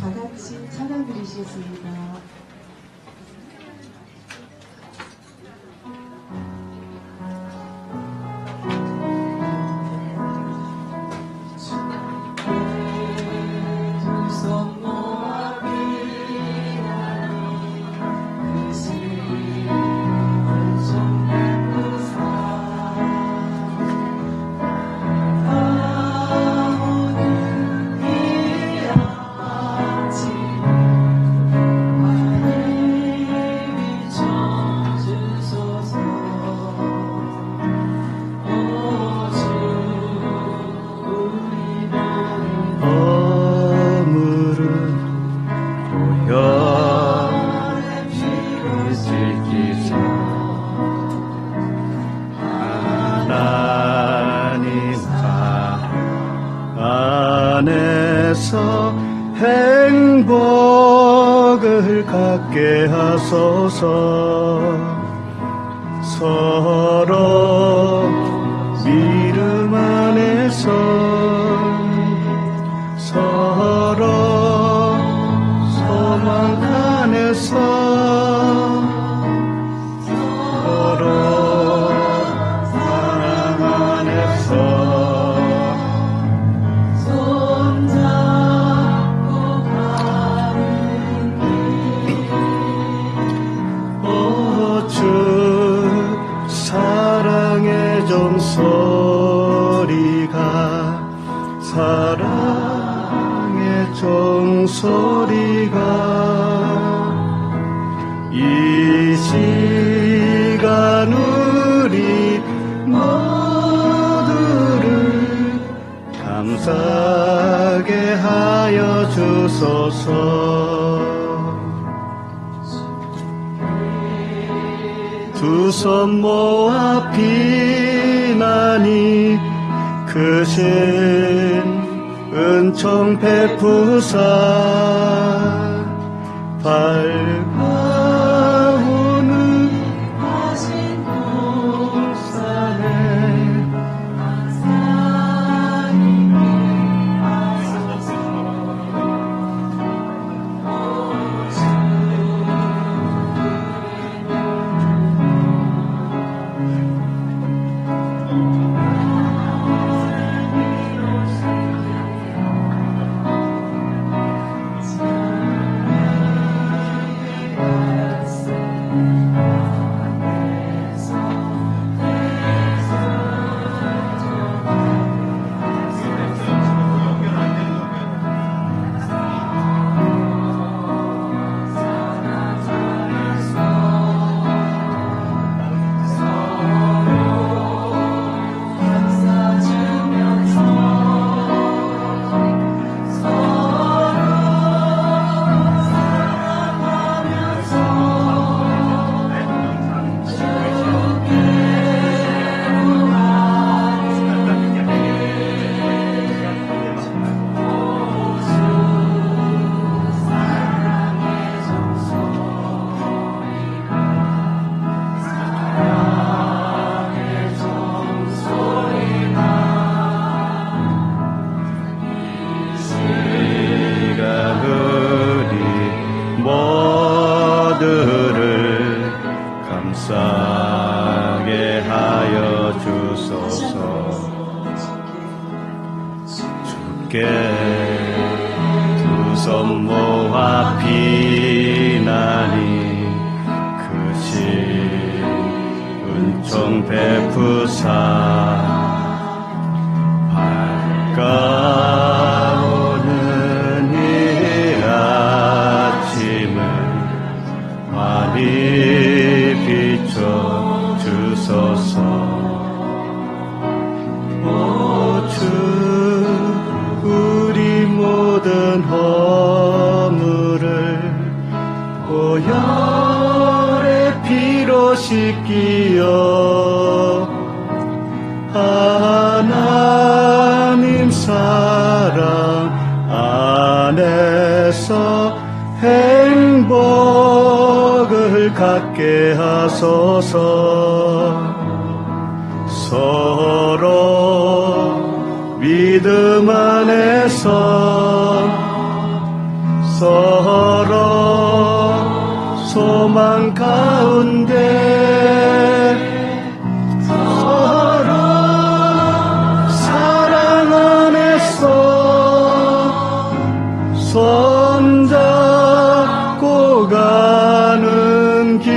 다 같이 찬양 드리시겠습니다. 안에서 행복을 갖게 하소서. 서로 믿음 안에서 서로 소망 안에서 서로 사랑 안에서 손잡고 가는 주 사랑의 종소리가 사랑의 종소리가 이 시간 우리 모두를 감사하게 하여 주소서. 두 손 모아 비나니 크신 은총 베푸사 밝아오는 하신 동산에 하나님께 하소서. 모두를 감사하게 하여 주소서. 주께 두 손 모아 비나니 크신 은총 베푸사 밝아오는 이 아침을 많이 비춰 주소서. 오 주 우리 모든 허물을 보혈의 피로 씻기어 하나님 사랑 안에서 행복을 갖게 하소서. 서로 믿음 안에서 서로 소망 가운데 서로 사랑 안에서 손잡고 가는 길.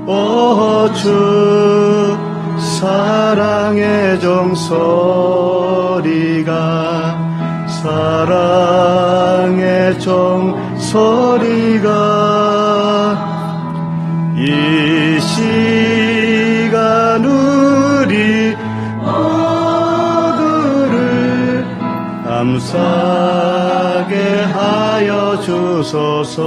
오 주 사랑의 종소리가 사랑의 종소리가 이 시간 우리 모두를 감사하게 하여 주소서.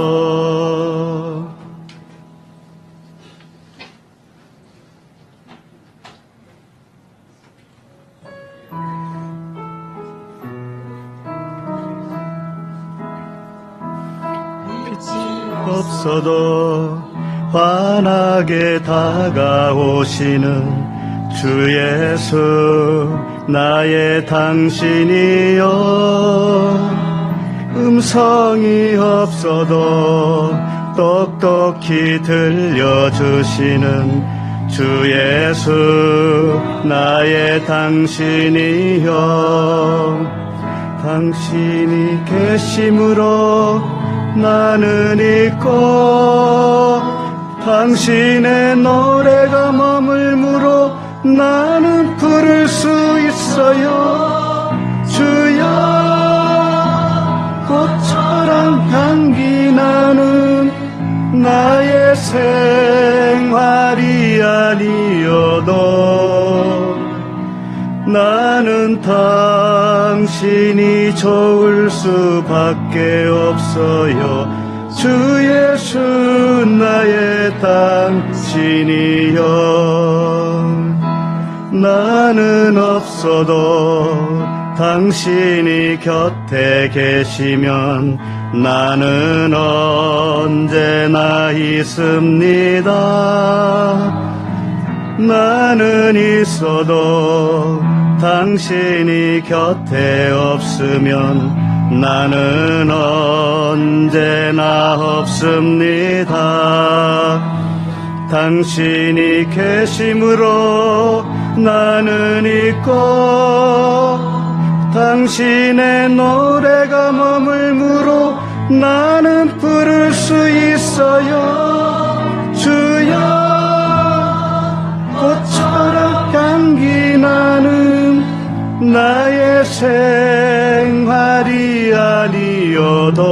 없어도 환하게 다가오시는 주 예수 나의 당신이여 음성이 없어도 똑똑히 들려주시는 주 예수 나의 당신이여 당신이 계심으로 나는 있고 당신의 노래가 머물므로 나는 부를 수 있어요 주여 꽃처럼 향기 나는 나의 생활이 아니어도 나는 당신이 좋을 수밖에 없어요 주 예수 나의 당신이여 나는 없어도 당신이 곁에 계시면 나는 언제나 있습니다 나는 있어도 당신이 곁에 없으면 나는 언제나 없습니다 당신이 계심으로 나는 있고 당신의 노래가 머물므로 나는 부를 수 있어요 주여 꽃처럼 향기 나는 나의 생활이 아니어도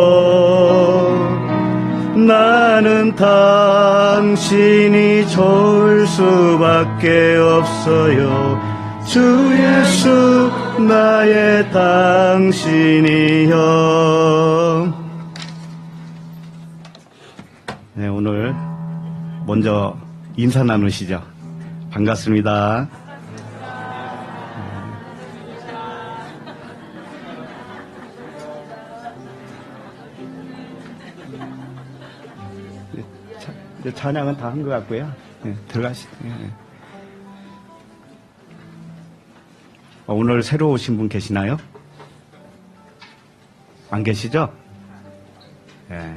나는 당신이 좋을 수밖에 없어요 주 예수 나의 당신이여 네, 오늘 먼저 인사 나누시죠 반갑습니다 이제 찬양은 다 한 것 같고요. 네, 들어가시죠. 네. 오늘 새로 오신 분 계시나요? 안 계시죠? 네.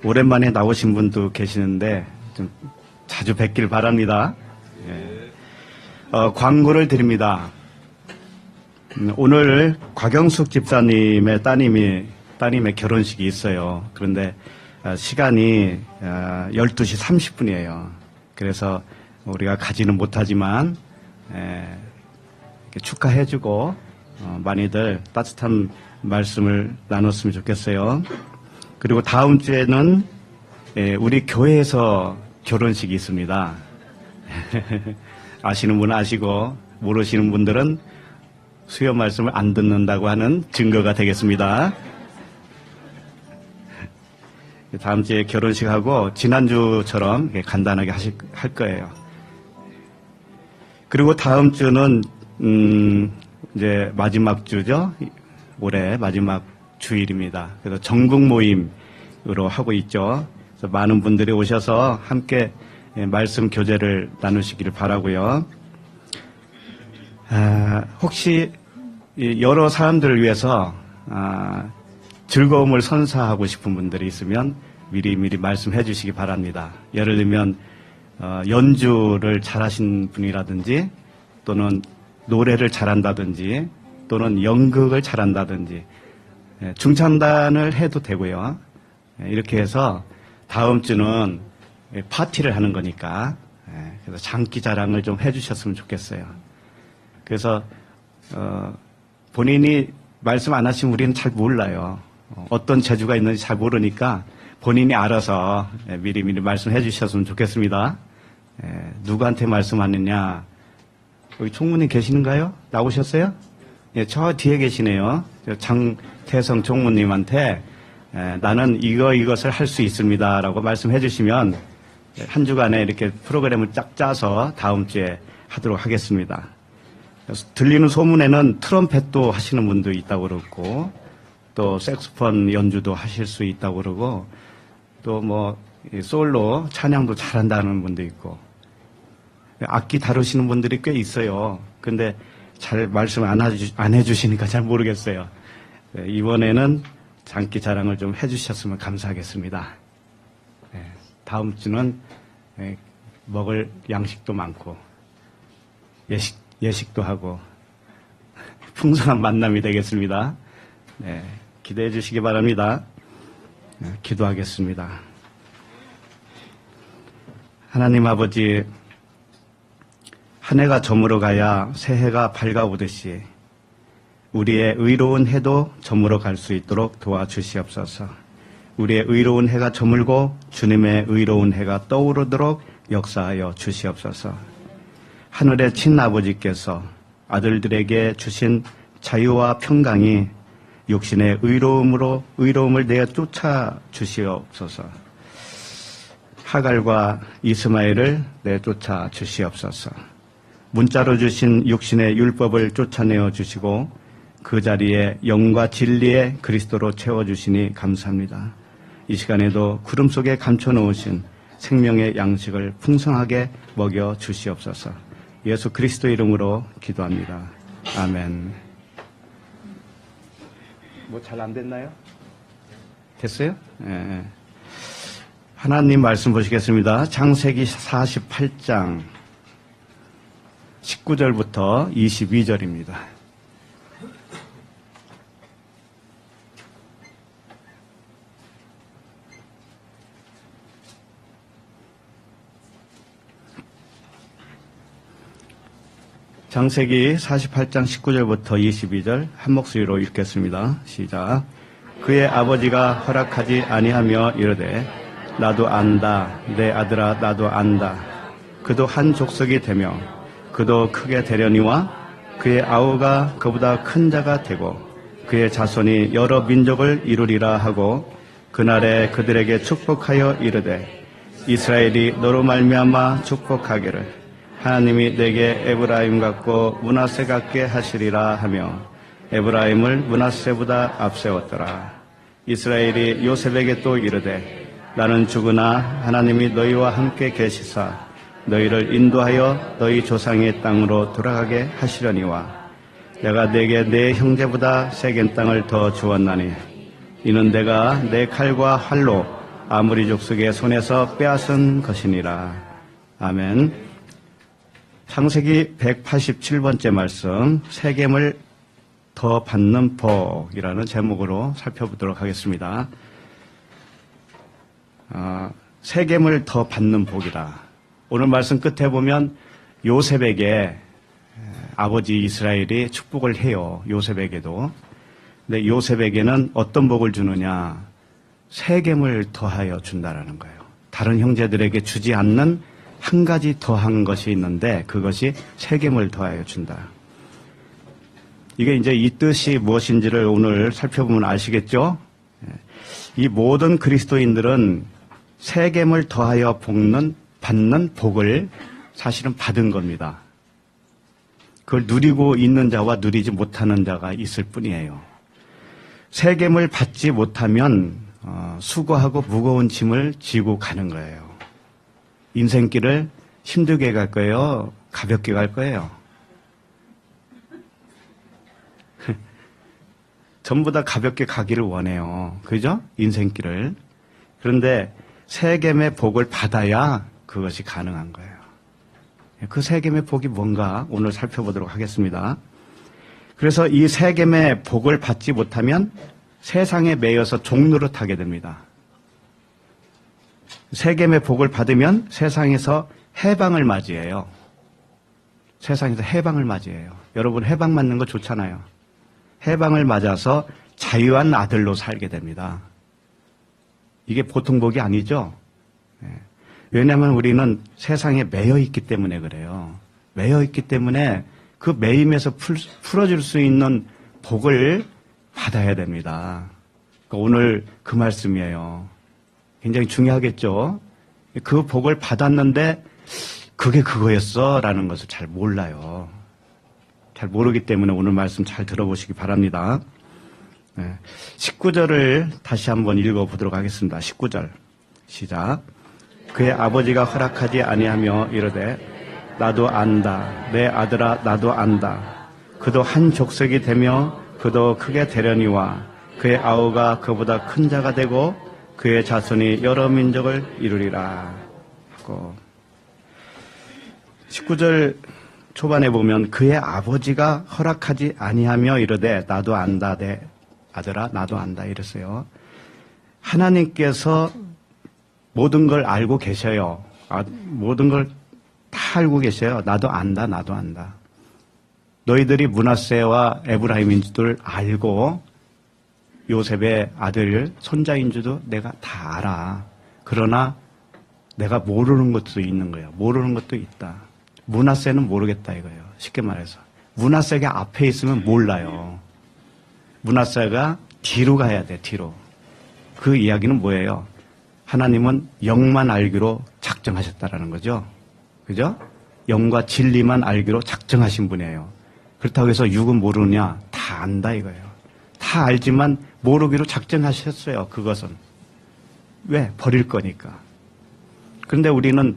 오랜만에 나오신 분도 계시는데 좀 자주 뵙길 바랍니다. 네. 광고를 드립니다. 오늘 곽영숙 집사님의 따님의 결혼식이 있어요. 그런데 시간이 12시 30분이에요. 그래서 우리가 가지는 못하지만 축하해주고 많이들 따뜻한 말씀을 나눴으면 좋겠어요. 그리고 다음 주에는 우리 교회에서 결혼식이 있습니다. 아시는 분은 아시고 모르시는 분들은 수요 말씀을 안 듣는다고 하는 증거가 되겠습니다. 다음 주에 결혼식하고 지난주처럼 간단하게 할 거예요. 그리고 다음 주는 이제 마지막 주죠. 올해 마지막 주일입니다. 그래서 전국 모임으로 하고 있죠. 그래서 많은 분들이 오셔서 함께 말씀 교제를 나누시기를 바라고요. 혹시 여러 사람들을 위해서 즐거움을 선사하고 싶은 분들이 있으면 미리 말씀해 주시기 바랍니다. 예를 들면 연주를 잘하신 분이라든지 또는 노래를 잘한다든지 또는 연극을 잘한다든지 중창단을 해도 되고요. 이렇게 해서 다음 주는 파티를 하는 거니까 그래서 장기 자랑을 좀 해주셨으면 좋겠어요. 그래서 본인이 말씀 안 하시면 우리는 잘 몰라요. 어떤 재주가 있는지 잘 모르니까 본인이 알아서 미리 말씀해 주셨으면 좋겠습니다. 누구한테 말씀하느냐? 여기 총무님 계시는가요? 나오셨어요? 예, 저 뒤에 계시네요. 장태성 총무님한테 나는 이것을 할 수 있습니다 라고 말씀해 주시면 한 주간에 이렇게 프로그램을 쫙 짜서 다음 주에 하도록 하겠습니다. 그래서 들리는 소문에는 트럼펫도 하시는 분도 있다고 그렇고 또 색소폰 연주도 하실 수 있다고 그러고 또 뭐 솔로 찬양도 잘한다는 분도 있고 악기 다루시는 분들이 꽤 있어요. 근데 잘 말씀 안 해주시니까 잘 모르겠어요. 이번에는 장기 자랑을 좀 해주셨으면 감사하겠습니다. 다음 주는 먹을 양식도 많고 예식도 하고 풍성한 만남이 되겠습니다. 기대해 주시기 바랍니다. 기도하겠습니다. 하나님 아버지, 한 해가 저물어 가야 새해가 밝아오듯이 우리의 의로운 해도 저물어 갈 수 있도록 도와주시옵소서. 우리의 의로운 해가 저물고 주님의 의로운 해가 떠오르도록 역사하여 주시옵소서. 하늘의 친아버지께서 아들들에게 주신 자유와 평강이 육신의 의로움을 내어 쫓아 주시옵소서. 하갈과 이스마엘을 내쫓아 주시옵소서. 문자로 주신 육신의 율법을 쫓아내어 주시고 그 자리에 영과 진리의 그리스도로 채워주시니 감사합니다. 이 시간에도 구름 속에 감춰놓으신 생명의 양식을 풍성하게 먹여 주시옵소서. 예수 그리스도 이름으로 기도합니다. 아멘. 뭐 잘 안 됐나요? 됐어요? 네. 하나님 말씀 보시겠습니다. 창세기 48장 19절부터 22절입니다. 창세기 48장 19절부터 22절 한 목소리로 읽겠습니다. 시작. 그의 아버지가 허락하지 아니하며 이르되 나도 안다. 내 아들아 나도 안다. 그도 한 족속이 되며 그도 크게 되려니와 그의 아우가 그보다 큰 자가 되고 그의 자손이 여러 민족을 이루리라 하고 그날에 그들에게 축복하여 이르되 이스라엘이 너로 말미암아 축복하기를 하나님이 내게 에브라임 같고 므낫세 같게 하시리라 하며 에브라임을 므낫세보다 앞세웠더라. 이스라엘이 요셉에게 또 이르되 나는 죽으나 하나님이 너희와 함께 계시사 너희를 인도하여 너희 조상의 땅으로 돌아가게 하시려니와 내가 내게 내 형제보다 세겜 땅을 더 주었나니 이는 내가 내 칼과 활로 아무리 족속의 손에서 빼앗은 것이니라. 아멘. 창세기 187번째 말씀, 세겜을 더 받는 복이라는 제목으로 살펴보도록 하겠습니다. 세겜을 더 받는 복이다. 오늘 말씀 끝에 보면 요셉에게 아버지 이스라엘이 축복을 해요. 요셉에게도. 근데 요셉에게는 어떤 복을 주느냐? 세겜을 더하여 준다라는 거예요. 다른 형제들에게 주지 않는 한 가지 더한 것이 있는데 그것이 세겜을 더하여 준다. 이게 이제 이 뜻이 무엇인지를 오늘 살펴보면 아시겠죠? 이 모든 그리스도인들은 세겜을 더하여 받는 복을 사실은 받은 겁니다. 그걸 누리고 있는 자와 누리지 못하는 자가 있을 뿐이에요. 세겜을 받지 못하면 수고하고 무거운 짐을 지고 가는 거예요. 인생길을 힘들게 갈 거예요? 가볍게 갈 거예요? 전부 다 가볍게 가기를 원해요. 그죠? 인생길을. 그런데 세겜의 복을 받아야 그것이 가능한 거예요. 그 세겜의 복이 뭔가 오늘 살펴보도록 하겠습니다. 그래서 이 세겜의 복을 받지 못하면 세상에 매여서 종노릇하게 됩니다. 세겜의 복을 받으면 세상에서 해방을 맞이해요. 세상에서 해방을 맞이해요. 여러분 해방 맞는 거 좋잖아요. 해방을 맞아서 자유한 아들로 살게 됩니다. 이게 보통 복이 아니죠. 왜냐하면 우리는 세상에 매여 있기 때문에 그래요. 매여 있기 때문에 그 매임에서 풀어줄 수 있는 복을 받아야 됩니다. 그러니까 오늘 그 말씀이에요. 굉장히 중요하겠죠. 그 복을 받았는데 그게 그거였어 라는 것을 잘 몰라요. 잘 모르기 때문에 오늘 말씀 잘 들어보시기 바랍니다. 19절을 다시 한번 읽어보도록 하겠습니다. 19절 시작. 그의 아버지가 허락하지 아니하며 이르되 나도 안다. 내 아들아 나도 안다. 그도 한 족속이 되며 그도 크게 되려니와 그의 아우가 그보다 큰 자가 되고 그의 자손이 여러 민족을 이루리라 하고 19절 초반에 보면 그의 아버지가 허락하지 아니하며 이르되 나도 안다. 내 아들아 나도 안다 이랬어요. 하나님께서 모든 걸 알고 계셔요. 모든 걸 다 알고 계셔요. 나도 안다. 나도 안다. 너희들이 므낫세와 에브라임인 줄 알고 요셉의 아들 손자인 줄도 내가 다 알아. 그러나 내가 모르는 것도 있는 거예요. 모르는 것도 있다. 므낫세는 모르겠다 이거예요. 쉽게 말해서. 므낫세가 앞에 있으면 몰라요. 므낫세가 뒤로 가야 돼. 뒤로. 그 이야기는 뭐예요? 하나님은 영만 알기로 작정하셨다라는 거죠. 그죠? 영과 진리만 알기로 작정하신 분이에요. 그렇다고 해서 육은 모르느냐? 다 안다 이거예요. 다 알지만 모르기로 작정하셨어요. 그것은. 왜? 버릴 거니까. 그런데 우리는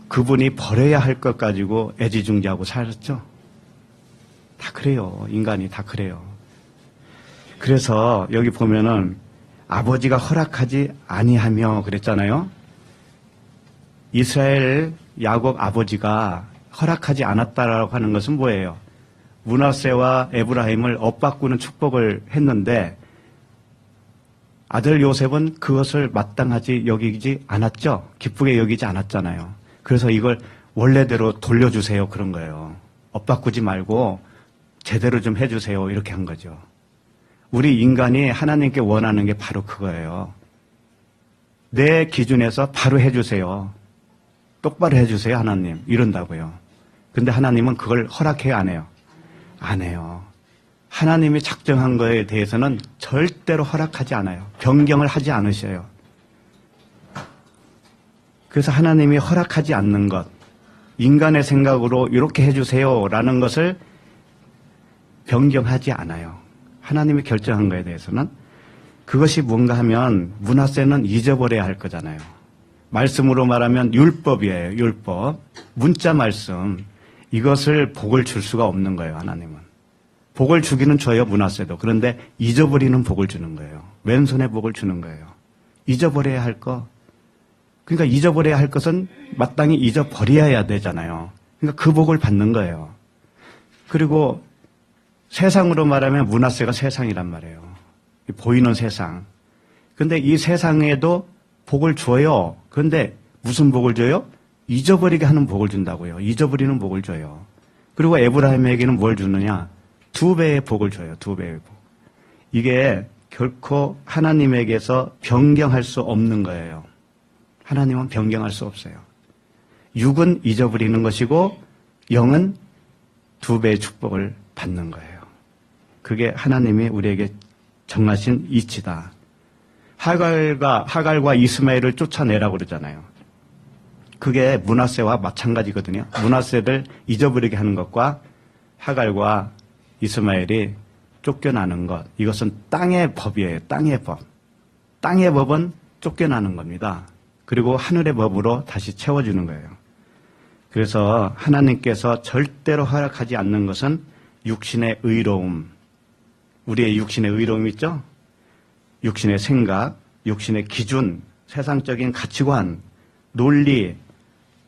그분이 버려야 할 것 가지고 애지중지하고 살았죠. 다 그래요. 인간이 다 그래요. 그래서 여기 보면은 아버지가 허락하지 아니하며 그랬잖아요. 이스라엘 야곱 아버지가 허락하지 않았다라고 하는 것은 뭐예요? 므낫세와 에브라임을 엇바꾸는 축복을 했는데 아들 요셉은 그것을 마땅하지 여기지 않았죠. 기쁘게 여기지 않았잖아요. 그래서 이걸 원래대로 돌려주세요 그런 거예요. 엇바꾸지 말고 제대로 좀 해주세요 이렇게 한 거죠. 우리 인간이 하나님께 원하는 게 바로 그거예요. 내 기준에서 바로 해주세요. 똑바로 해주세요 하나님 이런다고요. 근데 하나님은 그걸 허락해요 안 해요? 안 해요. 하나님이 작정한 거에 대해서는 절대로 허락하지 않아요. 변경을 하지 않으셔요. 그래서 하나님이 허락하지 않는 것, 인간의 생각으로 이렇게 해주세요라는 것을 변경하지 않아요. 하나님이 결정한 거에 대해서는. 그것이 뭔가 하면 므낫세는 잊어버려야 할 거잖아요. 말씀으로 말하면 율법이에요. 율법. 문자 말씀. 이것을 복을 줄 수가 없는 거예요. 하나님은. 복을 주기는 줘요. 므낫세도. 그런데 잊어버리는 복을 주는 거예요. 왼손에 복을 주는 거예요. 잊어버려야 할 거. 그러니까 잊어버려야 할 것은 마땅히 잊어버려야 되잖아요. 그러니까 그 복을 받는 거예요. 그리고 세상으로 말하면 므낫세가 세상이란 말이에요. 보이는 세상. 그런데 이 세상에도 복을 줘요. 그런데 무슨 복을 줘요? 잊어버리게 하는 복을 준다고요. 잊어버리는 복을 줘요. 그리고 에브라임에게는 뭘 주느냐? 2배의 복을 줘요. 2배의 복. 이게 결코 하나님에게서 변경할 수 없는 거예요. 하나님은 변경할 수 없어요. 육은 잊어버리는 것이고 영은 2배의 축복을 받는 거예요. 그게 하나님이 우리에게 정하신 이치다. 하갈과 이스마엘을 쫓아내라고 그러잖아요. 그게 므낫세와 마찬가지거든요. 므낫세를 잊어버리게 하는 것과 하갈과 이스마엘이 쫓겨나는 것. 이것은 땅의 법이에요. 땅의 법. 땅의 법은 쫓겨나는 겁니다. 그리고 하늘의 법으로 다시 채워주는 거예요. 그래서 하나님께서 절대로 허락하지 않는 것은 육신의 의로움. 우리의 육신의 의로움 있죠? 육신의 생각, 육신의 기준, 세상적인 가치관, 논리,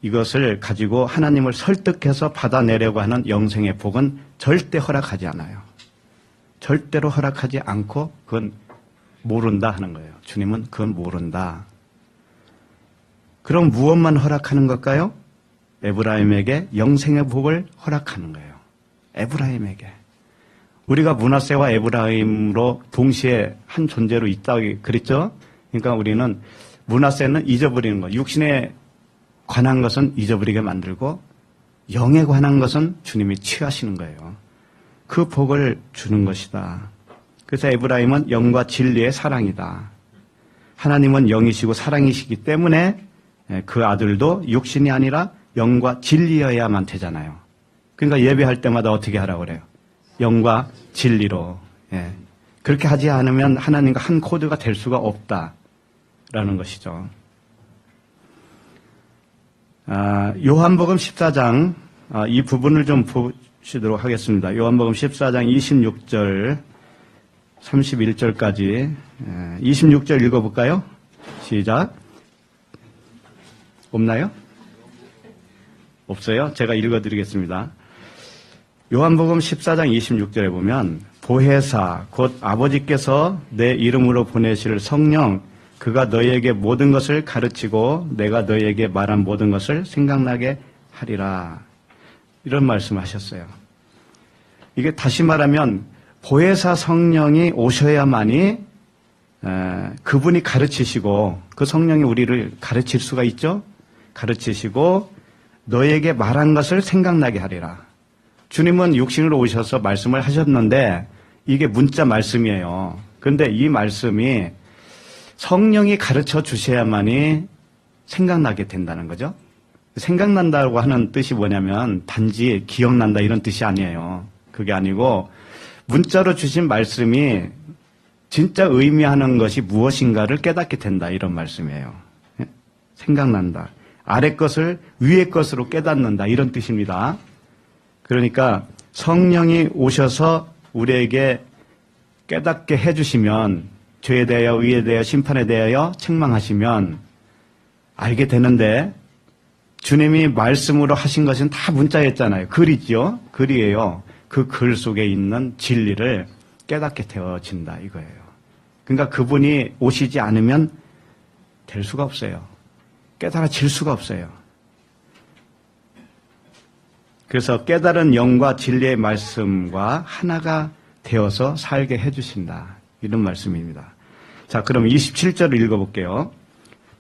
이것을 가지고 하나님을 설득해서 받아내려고 하는 영생의 복은 절대 허락하지 않아요. 절대로 허락하지 않고 그건 모른다 하는 거예요. 주님은 그건 모른다. 그럼 무엇만 허락하는 걸까요? 에브라임에게 영생의 복을 허락하는 거예요. 에브라임에게. 우리가 므낫세와 에브라임으로 동시에 한 존재로 있다고 그랬죠? 그러니까 우리는 므낫세는 잊어버리는 거. 육신에 관한 것은 잊어버리게 만들고 영에 관한 것은 주님이 취하시는 거예요. 그 복을 주는 것이다. 그래서 에브라임은 영과 진리의 사랑이다. 하나님은 영이시고 사랑이시기 때문에 그 아들도 육신이 아니라 영과 진리여야만 되잖아요. 그러니까 예배할 때마다 어떻게 하라고 그래요? 영과 진리로. 그렇게 하지 않으면 하나님과 한 코드가 될 수가 없다라는 것이죠. 요한복음 14장 이 부분을 좀 보시도록 하겠습니다. 요한복음 14장 26절 31절까지 26절 읽어볼까요? 시작. 없나요? 없어요? 제가 읽어드리겠습니다. 요한복음 14장 26절에 보면 보혜사 곧 아버지께서 내 이름으로 보내실 성령 그가 너희에게 모든 것을 가르치고 내가 너희에게 말한 모든 것을 생각나게 하리라. 이런 말씀하셨어요. 이게 다시 말하면 보혜사 성령이 오셔야만이 그분이 가르치시고 그 성령이 우리를 가르칠 수가 있죠. 가르치시고 너에게 말한 것을 생각나게 하리라. 주님은 육신으로 오셔서 말씀을 하셨는데 이게 문자 말씀이에요. 그런데 이 말씀이 성령이 가르쳐 주셔야만이 생각나게 된다는 거죠. 생각난다고 하는 뜻이 뭐냐면 단지 기억난다 이런 뜻이 아니에요. 그게 아니고 문자로 주신 말씀이 진짜 의미하는 것이 무엇인가를 깨닫게 된다 이런 말씀이에요. 생각난다. 아래 것을 위의 것으로 깨닫는다 이런 뜻입니다. 그러니까 성령이 오셔서 우리에게 깨닫게 해주시면 죄에 대하여 의에 대하여 심판에 대하여 책망하시면 알게 되는데 주님이 말씀으로 하신 것은 다 문자였잖아요. 글이죠. 글이에요. 그 글 속에 있는 진리를 깨닫게 되어진다 이거예요. 그러니까 그분이 오시지 않으면 될 수가 없어요. 깨달아질 수가 없어요. 그래서 깨달은 영과 진리의 말씀과 하나가 되어서 살게 해주신다. 이런 말씀입니다. 자, 그럼 27절을 읽어볼게요.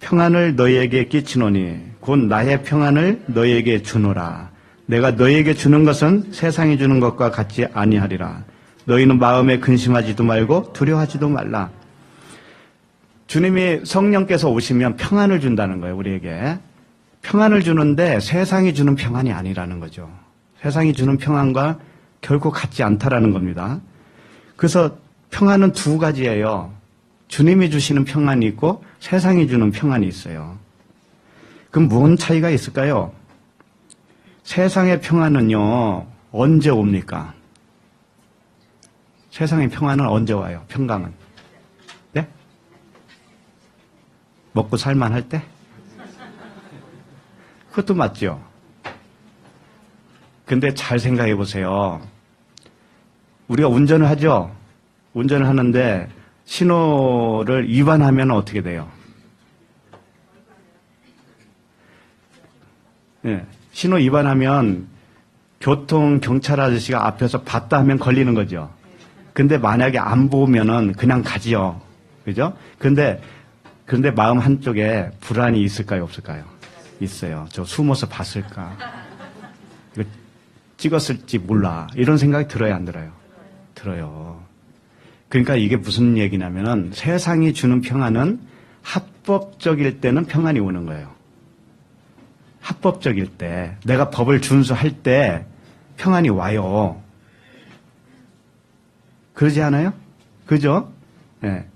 평안을 너희에게 끼치노니 곧 나의 평안을 너희에게 주노라. 내가 너희에게 주는 것은 세상이 주는 것과 같지 아니하리라. 너희는 마음에 근심하지도 말고 두려워하지도 말라. 주님이 성령께서 오시면 평안을 준다는 거예요, 우리에게. 평안을 주는데 세상이 주는 평안이 아니라는 거죠. 세상이 주는 평안과 결코 같지 않다라는 겁니다. 그래서 평안은 두 가지예요. 주님이 주시는 평안이 있고 세상이 주는 평안이 있어요. 그럼 뭔 차이가 있을까요? 세상의 평안은요, 언제 옵니까? 세상의 평안은 언제 와요? 평강은? 네? 먹고 살만할 때? 그것도 맞죠. 근데 잘 생각해 보세요. 우리가 운전을 하죠. 운전을 하는데 신호를 위반하면 어떻게 돼요? 네, 신호 위반하면 교통 경찰 아저씨가 앞에서 봤다 하면 걸리는 거죠. 근데 만약에 안 보면은 그냥 가지요. 그죠? 근데 마음 한쪽에 불안이 있을까요, 없을까요? 있어요. 저 숨어서 봤을까? 이거 찍었을지 몰라. 이런 생각이 들어요, 안 들어요? 들어요. 그러니까 이게 무슨 얘기냐면은 세상이 주는 평안은 합법적일 때는 평안이 오는 거예요. 합법적일 때, 내가 법을 준수할 때 평안이 와요. 그러지 않아요? 그죠? 네.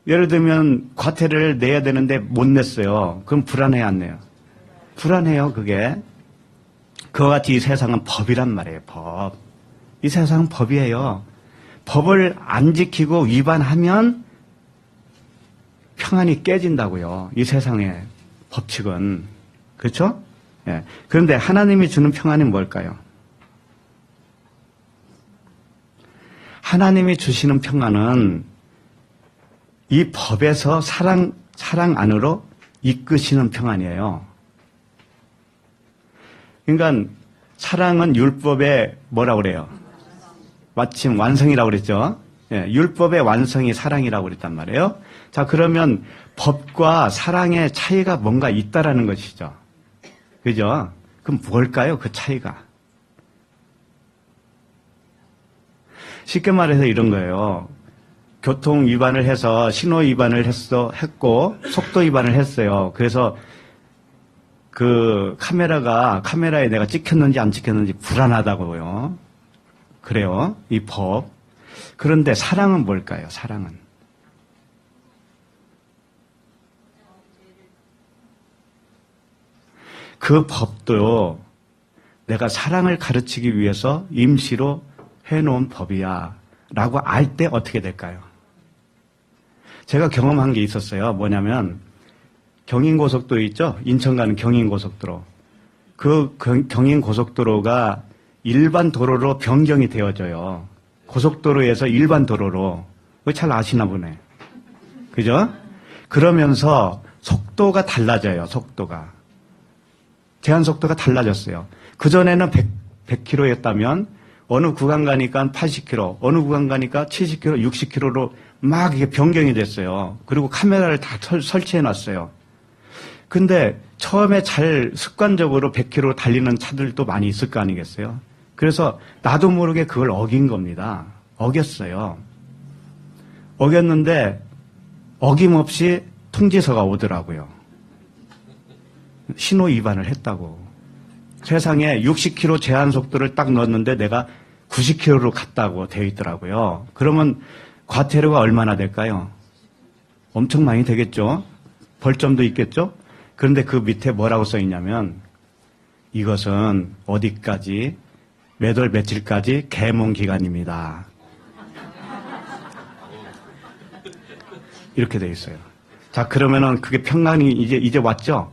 예를 들면 과태료를 내야 되는데 못 냈어요. 그럼 불안해요, 안 내요? 불안해요, 그게. 그와 같이 이 세상은 법이란 말이에요, 법. 이 세상은 법이에요. 법을 안 지키고 위반하면 평안이 깨진다고요. 이 세상의 법칙은. 그렇죠? 예. 그런데 하나님이 주는 평안이 뭘까요? 하나님이 주시는 평안은 이 법에서 사랑 안으로 이끄시는 평안이에요. 그러니까 사랑은 율법의 뭐라고 그래요? 마침 완성이라고 그랬죠. 예, 율법의 완성이 사랑이라고 그랬단 말이에요. 자, 그러면 법과 사랑의 차이가 뭔가 있다라는 것이죠. 그죠? 그럼 뭘까요? 그 차이가. 쉽게 말해서 이런 거예요. 교통 위반을 해서 신호 위반을 했고 속도 위반을 했어요. 그래서 그 카메라에 내가 찍혔는지 안 찍혔는지 불안하다고요. 그래요. 이 법. 그런데 사랑은 뭘까요? 사랑은. 그 법도 내가 사랑을 가르치기 위해서 임시로 해놓은 법이야 라고 알 때 어떻게 될까요? 제가 경험한 게 있었어요. 뭐냐면 경인고속도로 있죠? 인천 가는 경인고속도로. 그 경인고속도로가 일반 도로로 변경이 되어져요. 고속도로에서 일반 도로로. 그거 잘 아시나 보네. 그죠? 그러면서 속도가 달라져요. 속도가. 제한 속도가 달라졌어요. 그전에는 100km였다면 어느 구간 가니까 80km, 어느 구간 가니까 70km, 60km로 막 이게 변경이 됐어요. 그리고 카메라를 다 설치해 놨어요. 근데 처음에 잘 습관적으로 100km 달리는 차들도 많이 있을 거 아니겠어요? 그래서 나도 모르게 그걸 어긴 겁니다. 어겼어요. 어겼는데 어김없이 통지서가 오더라고요. 신호 위반을 했다고. 세상에 60km 제한 속도를 딱 넣었는데 내가 90km로 갔다고 되어 있더라고요. 그러면 과태료가 얼마나 될까요? 엄청 많이 되겠죠? 벌점도 있겠죠? 그런데 그 밑에 뭐라고 써 있냐면 이것은 어디까지 몇 월 며칠까지 계몽 기간입니다. 이렇게 돼 있어요. 자, 그러면은 그게 평강이 이제 왔죠?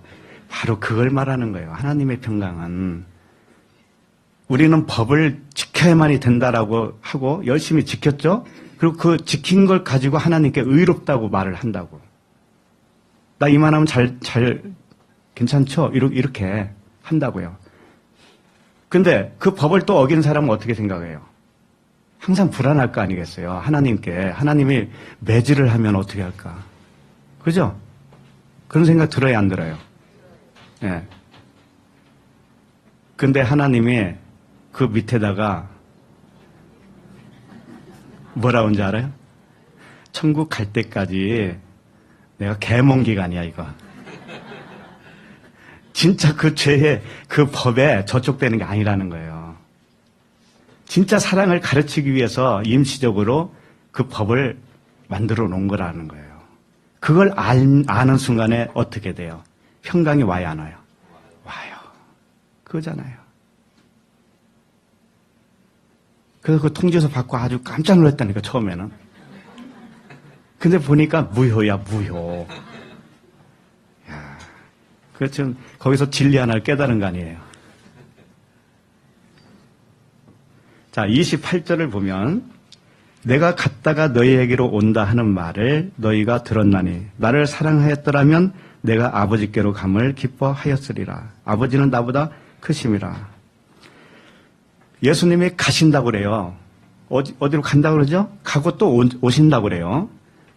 바로 그걸 말하는 거예요. 하나님의 평강은 우리는 법을 지켜야만이 된다라고 하고 열심히 지켰죠? 그리고 그 지킨 걸 가지고 하나님께 의롭다고 말을 한다고. 나 이만하면 잘 괜찮죠? 이렇게 한다고요. 근데 그 법을 또 어긴 사람은 어떻게 생각해요? 항상 불안할 거 아니겠어요? 하나님이 매질을 하면 어떻게 할까? 그죠? 그런 생각 들어요, 안 들어요? 예. 근데 하나님이 그 밑에다가 뭐라고 하는지 알아요? 천국 갈 때까지 내가 계몽 기간이야, 이거. 진짜 그 죄에, 그 법에 저촉되는 게 아니라는 거예요. 진짜 사랑을 가르치기 위해서 임시적으로 그 법을 만들어 놓은 거라는 거예요. 그걸 아는 순간에 어떻게 돼요? 평강이 와요, 안 와요? 와요. 그거잖아요. 그래서 그 통지서 받고 아주 깜짝 놀랐다니까, 처음에는. 근데 보니까 무효야, 무효. 야, 그렇죠. 거기서 진리 하나를 깨달은 거 아니에요. 자, 28절을 보면 내가 갔다가 너희에게로 온다 하는 말을 너희가 들었나니 나를 사랑하였더라면 내가 아버지께로 감을 기뻐하였으리라. 아버지는 나보다 크심이라. 예수님이 가신다고 그래요. 어디로 간다고 그러죠? 가고 또 오신다고 그래요.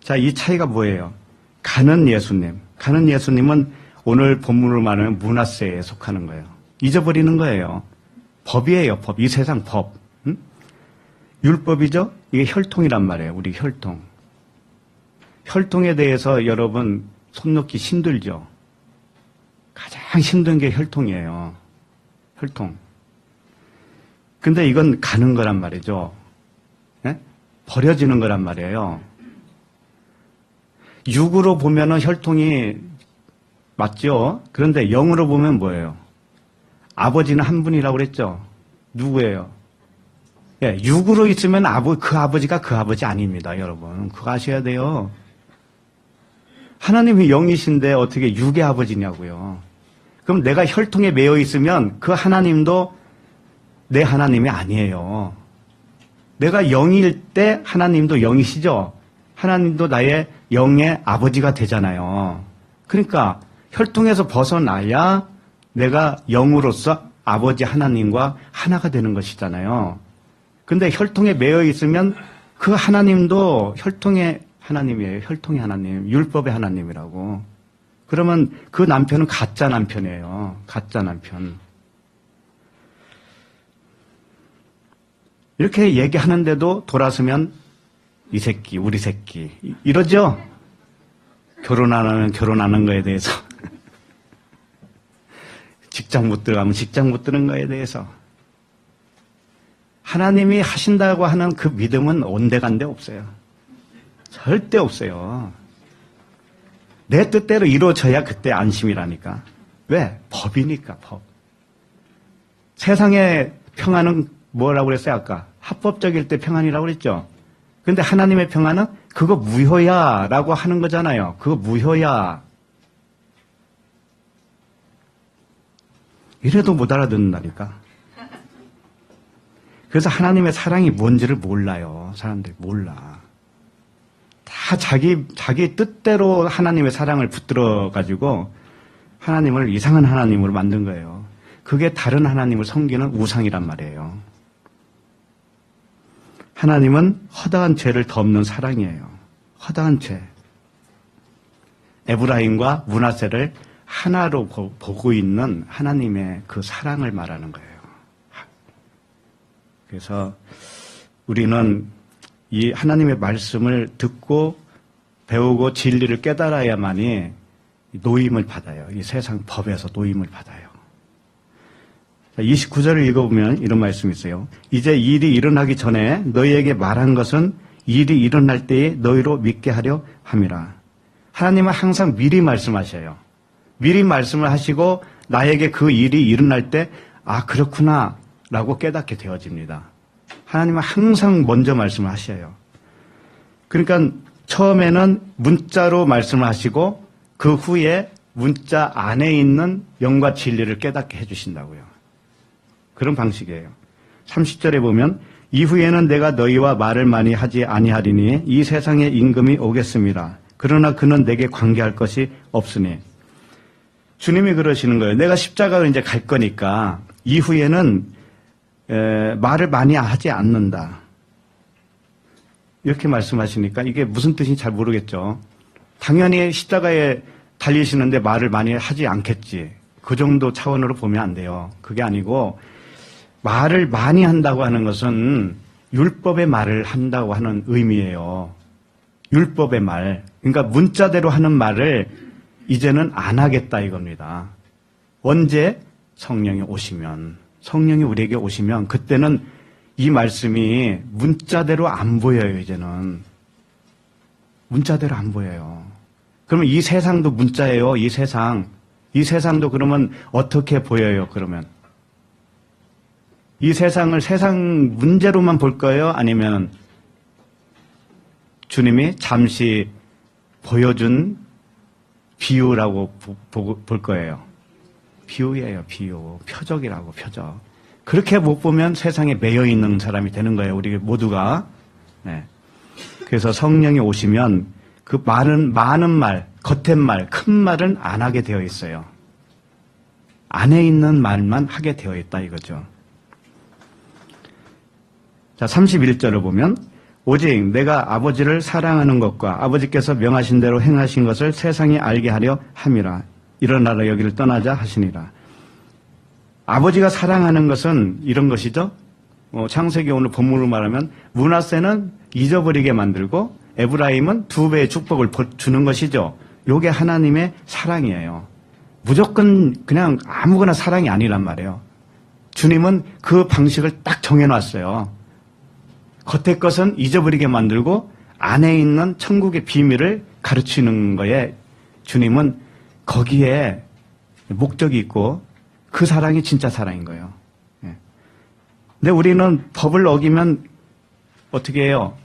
자, 이 차이가 뭐예요? 가는 예수님. 가는 예수님은 오늘 본문으로 말하면 문하세에 속하는 거예요. 잊어버리는 거예요. 법이에요, 법. 이 세상 법. 응? 율법이죠? 이게 혈통이란 말이에요. 우리 혈통. 혈통에 대해서 여러분 손 놓기 힘들죠? 가장 힘든 게 혈통이에요. 혈통. 근데 이건 가는 거란 말이죠. 네? 버려지는 거란 말이에요. 육으로 보면은 혈통이 맞죠? 그런데 영으로 보면 뭐예요? 아버지는 한 분이라고 그랬죠? 누구예요? 예, 육으로 있으면 그 아버지가 그 아버지 아닙니다, 여러분. 그거 아셔야 돼요. 하나님이 영이신데 어떻게 육의 아버지냐고요. 그럼 내가 혈통에 매여 있으면 그 하나님도 내 하나님이 아니에요. 내가 영일 때 하나님도 영이시죠? 하나님도 나의 영의 아버지가 되잖아요. 그러니까 혈통에서 벗어나야 내가 영으로서 아버지 하나님과 하나가 되는 것이잖아요. 근데 혈통에 매여 있으면 그 하나님도 혈통의 하나님이에요. 혈통의 하나님, 율법의 하나님이라고. 그러면 그 남편은 가짜 남편이에요. 가짜 남편. 이렇게 얘기하는데도 돌아서면 이 새끼, 우리 새끼 이러죠? 결혼 안 하면 결혼하는 거에 대해서 직장 못 들어가면 직장 못 드는 거에 대해서 하나님이 하신다고 하는 그 믿음은 온데간데 없어요. 절대 없어요. 내 뜻대로 이루어져야 그때 안심이라니까. 왜? 법이니까, 법. 세상의 평안은 뭐라고 그랬어요, 아까? 합법적일 때 평안이라고 그랬죠? 근데 하나님의 평안은 그거 무효야 라고 하는 거잖아요. 그거 무효야. 이래도 못 알아듣는다니까. 그래서 하나님의 사랑이 뭔지를 몰라요. 사람들이 몰라. 다 자기 뜻대로 하나님의 사랑을 붙들어가지고 하나님을 이상한 하나님으로 만든 거예요. 그게 다른 하나님을 섬기는 우상이란 말이에요. 하나님은 허다한 죄를 덮는 사랑이에요. 허다한 죄. 에브라임과 므낫세를 하나로 보고 있는 하나님의 그 사랑을 말하는 거예요. 그래서 우리는 이 하나님의 말씀을 듣고 배우고 진리를 깨달아야만이 노임을 받아요. 이 세상 법에서 노임을 받아요. 29절을 읽어보면 이런 말씀이 있어요. 이제 일이 일어나기 전에 너희에게 말한 것은 일이 일어날 때에 너희로 믿게 하려 함이라. 하나님은 항상 미리 말씀하셔요. 미리 말씀을 하시고 나에게 그 일이 일어날 때 아 그렇구나 라고 깨닫게 되어집니다. 하나님은 항상 먼저 말씀을 하셔요. 그러니까 처음에는 문자로 말씀을 하시고 그 후에 문자 안에 있는 영과 진리를 깨닫게 해주신다고요. 그런 방식이에요. 30절에 보면 이후에는 내가 너희와 말을 많이 하지 아니하리니 이 세상에 임금이 오겠습니다. 그러나 그는 내게 관계할 것이 없으니. 주님이 그러시는 거예요. 내가 십자가로 이제 갈 거니까 이후에는 말을 많이 하지 않는다. 이렇게 말씀하시니까 이게 무슨 뜻인지 잘 모르겠죠. 당연히 십자가에 달리시는데 말을 많이 하지 않겠지. 그 정도 차원으로 보면 안 돼요. 그게 아니고 말을 많이 한다고 하는 것은 율법의 말을 한다고 하는 의미예요. 율법의 말. 그러니까 문자대로 하는 말을 이제는 안 하겠다 이겁니다. 언제? 성령이 오시면. 성령이 우리에게 오시면 그때는 이 말씀이 문자대로 안 보여요, 이제는. 문자대로 안 보여요. 그러면 이 세상도 문자예요, 이 세상. 이 세상도 그러면 어떻게 보여요, 그러면? 이 세상을 세상 문제로만 볼 거예요? 아니면 주님이 잠시 보여준 비유라고 볼 거예요? 비유예요, 비유. 표적이라고, 표적. 그렇게 못 보면 세상에 매여 있는 사람이 되는 거예요, 우리 모두가. 네. 그래서 성령이 오시면 그 많은 말, 겉의 말, 큰 말은 안 하게 되어 있어요. 안에 있는 말만 하게 되어 있다 이거죠. 자, 31절을 보면 오직 내가 아버지를 사랑하는 것과 아버지께서 명하신 대로 행하신 것을 세상이 알게 하려 함이라. 일어나라 여기를 떠나자 하시니라. 아버지가 사랑하는 것은 이런 것이죠. 창세기 오늘 본문으로 말하면 므낫세는 잊어버리게 만들고 에브라임은 2배의 축복을 주는 것이죠. 이게 하나님의 사랑이에요. 무조건 그냥 아무거나 사랑이 아니란 말이에요. 주님은 그 방식을 딱 정해놨어요. 겉의 것은 잊어버리게 만들고 안에 있는 천국의 비밀을 가르치는 거에 주님은 거기에 목적이 있고 그 사랑이 진짜 사랑인 거예요. 근데 우리는 법을 어기면 어떻게 해요?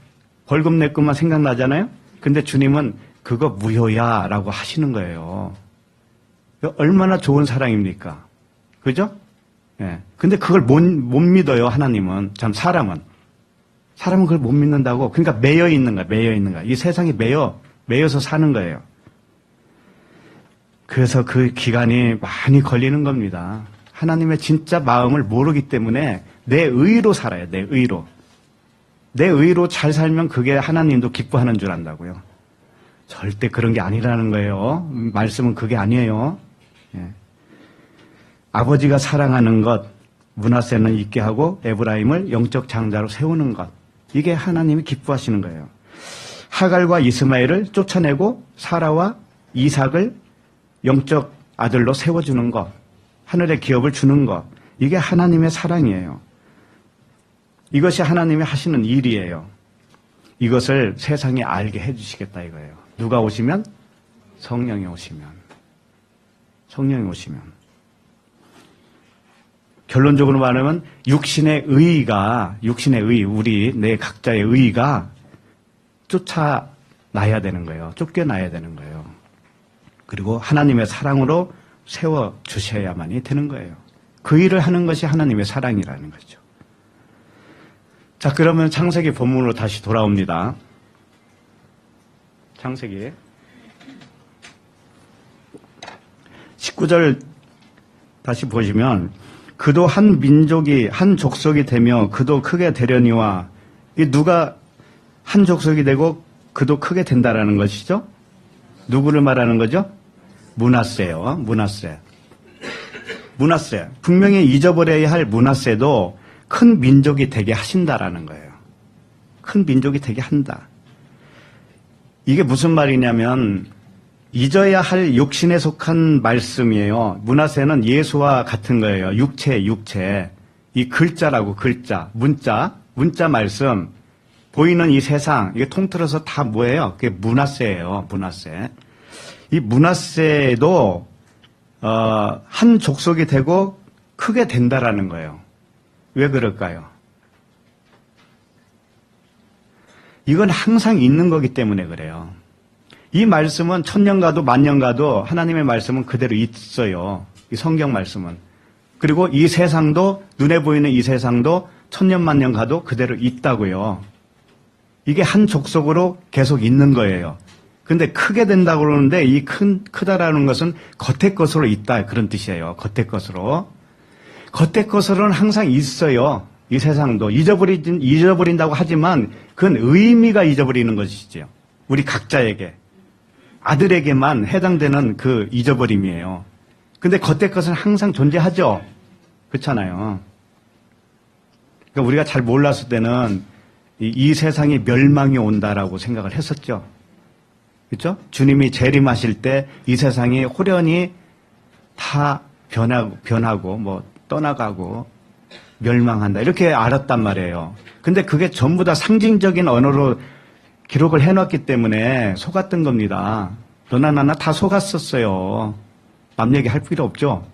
벌금 낼 것만 생각나잖아요? 근데 주님은 그거 무효야 라고 하시는 거예요. 얼마나 좋은 사랑입니까? 그죠? 근데 그걸 못 믿어요, 하나님은. 참, 사람은 그걸 못 믿는다고. 그러니까 매여 있는 거야. 이 세상에 매여서 사는 거예요. 그래서 그 기간이 많이 걸리는 겁니다. 하나님의 진짜 마음을 모르기 때문에 내 의로 살아요. 내 의로. 내 의로 잘 살면 그게 하나님도 기뻐하는 줄 안다고요. 절대 그런 게 아니라는 거예요. 말씀은 그게 아니에요. 아버지가 사랑하는 것, 므낫세는 있게 하고 에브라임을 영적 장자로 세우는 것. 이게 하나님이 기뻐하시는 거예요. 하갈과 이스마엘을 쫓아내고 사라와 이삭을 영적 아들로 세워주는 것. 하늘의 기업을 주는 것. 이게 하나님의 사랑이에요. 이것이 하나님이 하시는 일이에요. 이것을 세상에 알게 해주시겠다 이거예요. 누가 오시면? 성령이 오시면. 성령이 오시면. 결론적으로 말하면 육신의 의, 우리 내 각자의 의가 쫓아나야 되는 거예요. 쫓겨나야 되는 거예요. 그리고 하나님의 사랑으로 세워주셔야만이 되는 거예요. 그 일을 하는 것이 하나님의 사랑이라는 거죠. 자, 그러면 창세기 본문으로 다시 돌아옵니다. 창세기 19절 다시 보시면 그도 한 민족이 한 족속이 되며 그도 크게 되려니와 이 누가 한 족속이 되고 그도 크게 된다라는 것이죠? 누구를 말하는 거죠? 므낫세요. 므낫세. 분명히 잊어버려야 할 므낫세도 큰 민족이 되게 하신다라는 거예요. 큰 민족이 되게 한다. 이게 무슨 말이냐면 잊어야 할 육신에 속한 말씀이에요. 므낫세는 예수와 같은 거예요. 육체. 이 글자라고 글자, 문자 말씀. 보이는 이 세상, 이게 통틀어서 다 뭐예요? 그게 므낫세예요. 므낫세. 이 므낫세도 한 족속이 되고 크게 된다라는 거예요. 왜 그럴까요? 이건 항상 있는 거기 때문에 그래요. 이 말씀은 천년 가도 만년 가도 하나님의 말씀은 그대로 있어요. 이 성경 말씀은. 그리고 이 세상도 눈에 보이는 이 세상도 천년 만년 가도 그대로 있다고요. 이게 한 족속으로 계속 있는 거예요. 근데 크게 된다고 그러는데 이 크다라는 것은 겉의 것으로 있다 그런 뜻이에요. 겉의 것으로. 겉의 것으로는 항상 있어요. 이 세상도 잊어버린다고 하지만 그건 의미가 잊어버리는 것이죠. 우리 각자에게. 아들에게만 해당되는 그 잊어버림이에요. 근데 겉의 것은 항상 존재하죠. 그렇잖아요. 그러니까 우리가 잘 몰랐을 때는 이 세상이 멸망이 온다라고 생각을 했었죠. 그렇죠? 주님이 재림하실 때 이 세상이 호련히 다 변하고 뭐 떠나가고 멸망한다 이렇게 알았단 말이에요. 근데 그게 전부 다 상징적인 언어로 기록을 해놨기 때문에 속았던 겁니다. 너나 나나 다 속았었어요. 남 얘기할 필요 없죠.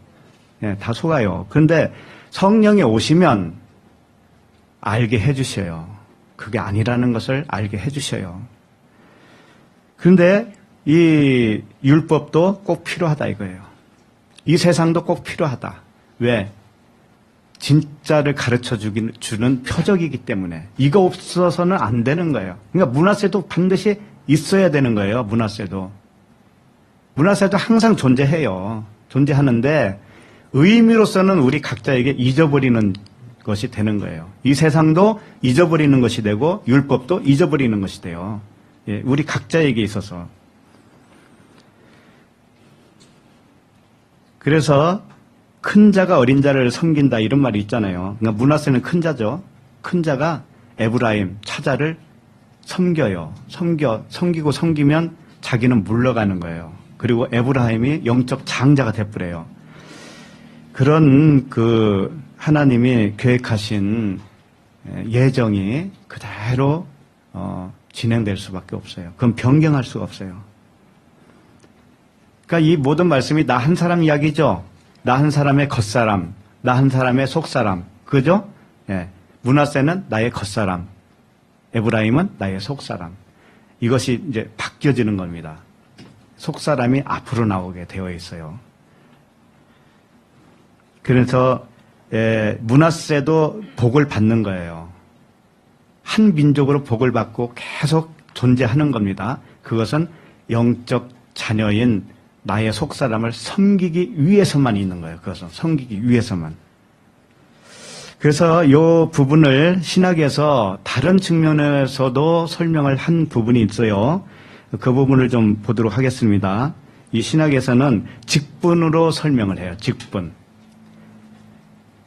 네, 다 속아요. 그런데 성령이 오시면 알게 해주셔요. 그게 아니라는 것을 알게 해주셔요. 그런데 이 율법도 꼭 필요하다 이거예요. 이 세상도 꼭 필요하다. 왜? 진짜를 가르쳐 주는 표적이기 때문에. 이거 없어서는 안 되는 거예요. 그러니까 므낫세도 반드시 있어야 되는 거예요. 므낫세도 항상 존재해요. 존재하는데 의미로서는 우리 각자에게 잊어버리는 것이 되는 거예요. 이 세상도 잊어버리는 것이 되고 율법도 잊어버리는 것이 돼요. 예, 우리 각자에게 있어서. 그래서 큰 자가 어린 자를 섬긴다 이런 말이 있잖아요. 그러니까 므낫세는 큰 자죠. 큰 자가 에브라임 차자를 섬겨요. 섬기고 섬기면 자기는 물러가는 거예요. 그리고 에브라임이 영적 장자가 돼버려요. 그런 그 하나님이 계획하신 예정이 그대로 진행될 수밖에 없어요. 그건 변경할 수가 없어요. 그러니까 이 모든 말씀이 나 한 사람 이야기죠. 나 한 사람의 겉사람, 나 한 사람의 속사람, 그죠? 예. 므낫세는 나의 겉사람, 에브라임은 나의 속사람. 이것이 이제 바뀌어지는 겁니다. 속사람이 앞으로 나오게 되어 있어요. 그래서 므낫세도 복을 받는 거예요. 한 민족으로 복을 받고 계속 존재하는 겁니다. 그것은 영적 자녀인 나의 속사람을 섬기기 위해서만 있는 거예요. 그것은 섬기기 위해서만. 그래서 이 부분을 신학에서 다른 측면에서도 설명을 한 부분이 있어요. 그 부분을 좀 보도록 하겠습니다. 이 신학에서는 직분으로 설명을 해요. 직분.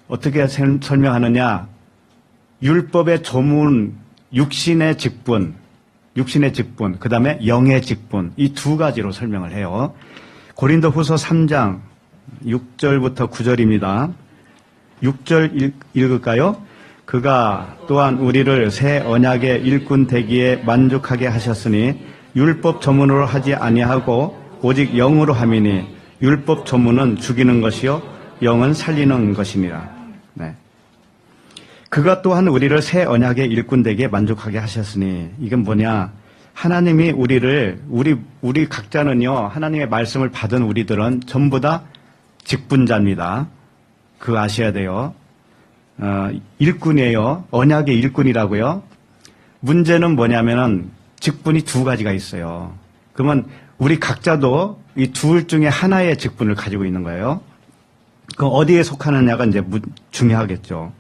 어떻게 설명하느냐? 율법의 조문, 육신의 직분, 그 다음에 영의 직분, 이 두 가지로 설명을 해요. 고린도후서 3장 6절부터 9절입니다. 6절 읽을까요? 그가 또한 우리를 새 언약의 일꾼 되기에 만족하게 하셨으니 율법 조문으로 하지 아니하고 오직 영으로 함이니 율법 조문은 죽이는 것이요 영은 살리는 것이니라. 네. 그가 또한 우리를 새 언약의 일꾼 되기에 만족하게 하셨으니 이건 뭐냐? 하나님이 우리를 우리 각자는요 하나님의 말씀을 받은 우리들은 전부 다 직분자입니다. 그거 아셔야 돼요. 일꾼이에요. 언약의 일꾼이라고요. 문제는 뭐냐면은 직분이 두 가지가 있어요. 그러면 우리 각자도 이 둘 중에 하나의 직분을 가지고 있는 거예요. 그럼 어디에 속하느냐가 이제 중요하겠죠.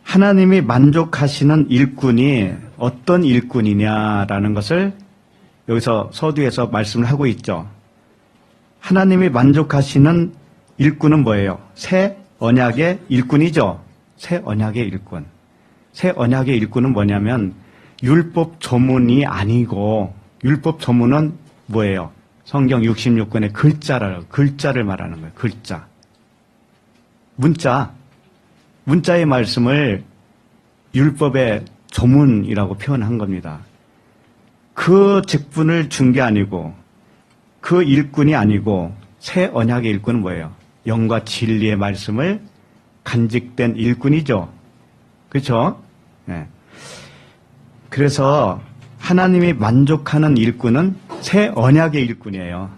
하나님이 만족하시는 일꾼이 어떤 일꾼이냐라는 것을 여기서 서두에서 말씀을 하고 있죠. 하나님이 만족하시는 일꾼은 뭐예요? 새 언약의 일꾼이죠. 새 언약의 일꾼. 새 언약의 일꾼은 뭐냐면 율법 조문이 아니고 율법 조문은 뭐예요? 성경 66권의 글자를 말하는 거예요. 글자. 문자의 말씀을 율법의 조문이라고 표현한 겁니다. 그 직분을 준 게 아니고 그 일꾼이 아니고 새 언약의 일꾼은 뭐예요? 영과 진리의 말씀을 간직된 일꾼이죠. 그렇죠? 네. 그래서 하나님이 만족하는 일꾼은 새 언약의 일꾼이에요.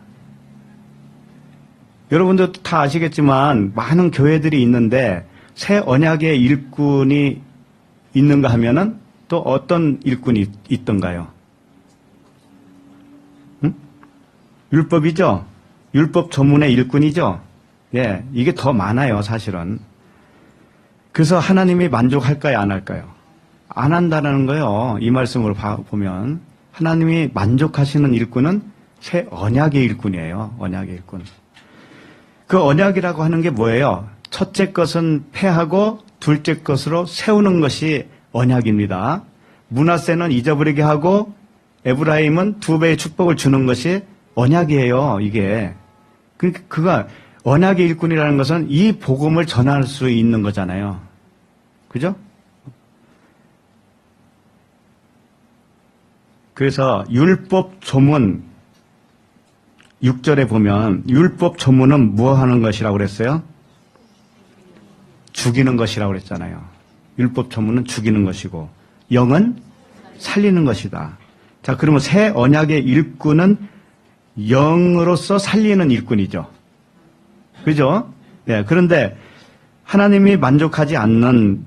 여러분도 다 아시겠지만 많은 교회들이 있는데 새 언약의 일꾼이 있는가 하면은 또 어떤 일꾼이 있던가요? 율법이죠? 율법 조문의 일꾼이죠? 예, 이게 더 많아요, 사실은. 그래서 하나님이 만족할까요, 안 할까요? 안 한다는 거예요. 이 말씀으로 보면. 하나님이 만족하시는 일꾼은 새 언약의 일꾼이에요. 언약의 일꾼. 그 언약이라고 하는 게 뭐예요? 첫째 것은 폐하고 둘째 것으로 세우는 것이 언약입니다. 므낫세는 잊어버리게 하고 에브라임은 2배의 축복을 주는 것이 언약이에요. 이게. 그가 언약의 일꾼이라는 것은 이 복음을 전할 수 있는 거잖아요. 그죠? 그래서 율법 조문 6절에 보면 율법 조문은 뭐 하는 것이라고 그랬어요? 죽이는 것이라고 그랬잖아요. 율법 조문은 죽이는 것이고 영은 살리는 것이다. 자, 그러면 새 언약의 일꾼은 영으로서 살리는 일꾼이죠. 그죠? 네, 그런데 하나님이 만족하지 않는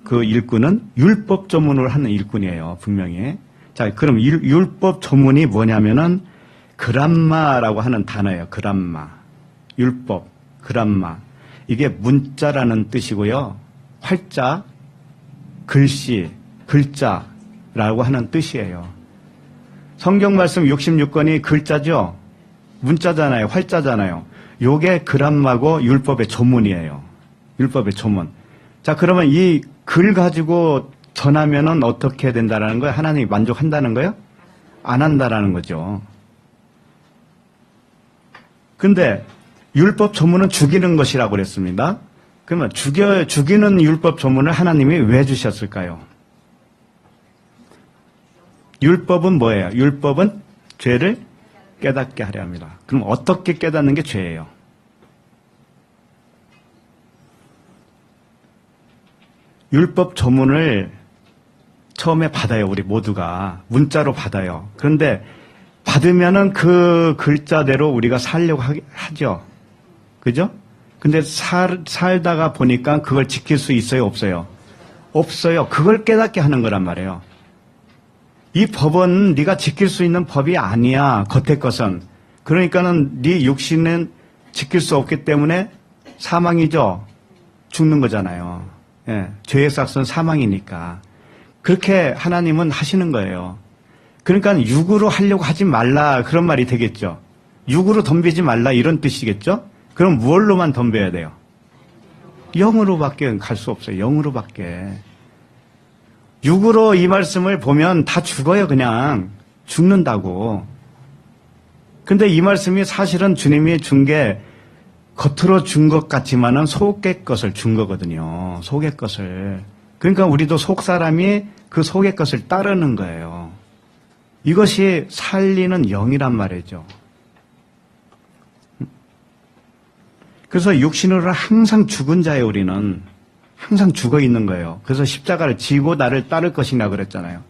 그 일꾼은 율법 조문을 하는 일꾼이에요. 분명히. 자, 그럼 율법 조문이 뭐냐면은 그람마라고 하는 단어예요. 그람마. 율법, 그람마. 이게 문자라는 뜻이고요. 활자, 글씨, 글자라고 하는 뜻이에요. 성경 말씀 66권이 글자죠? 문자잖아요. 활자잖아요. 요게 그람마고 율법의 조문이에요. 율법의 조문. 자, 그러면 이 글 가지고 전하면은 어떻게 된다라는 거예요? 하나님이 만족한다는 거예요? 안 한다라는 거죠. 근데 율법 조문은 죽이는 것이라고 그랬습니다. 그러면 죽이는 율법 조문을 하나님이 왜 주셨을까요? 율법은 뭐예요? 율법은 죄를 깨닫게 하려 합니다. 그럼 어떻게 깨닫는 게 죄예요? 율법 조문을 처음에 받아요. 우리 모두가 문자로 받아요. 그런데 받으면은 그 글자대로 우리가 살려고 하죠. 그죠? 근데 살다가 보니까 그걸 지킬 수 있어요, 없어요? 없어요. 그걸 깨닫게 하는 거란 말이에요. 이 법은 네가 지킬 수 있는 법이 아니야. 겉의 것은. 그러니까는 네 육신은 지킬 수 없기 때문에 사망이죠. 죽는 거잖아요. 예, 죄의 삭은 사망이니까. 그렇게 하나님은 하시는 거예요. 그러니까 육으로 하려고 하지 말라 그런 말이 되겠죠. 육으로 덤비지 말라 이런 뜻이겠죠. 그럼 무엇로만 덤벼야 돼요? 영으로밖에 갈 수 없어요. 영으로밖에. 육으로 이 말씀을 보면 다 죽어요. 그냥 죽는다고. 근데 이 말씀이 사실은 주님이 준 게 겉으로 준 것 같지만은 속의 것을 준 거거든요. 속의 것을. 그러니까 우리도 속 사람이 그 속의 것을 따르는 거예요. 이것이 살리는 영이란 말이죠. 그래서 육신으로는 항상 죽은 자예요, 우리는. 항상 죽어 있는 거예요. 그래서 십자가를 지고 나를 따를 것이냐 그랬잖아요.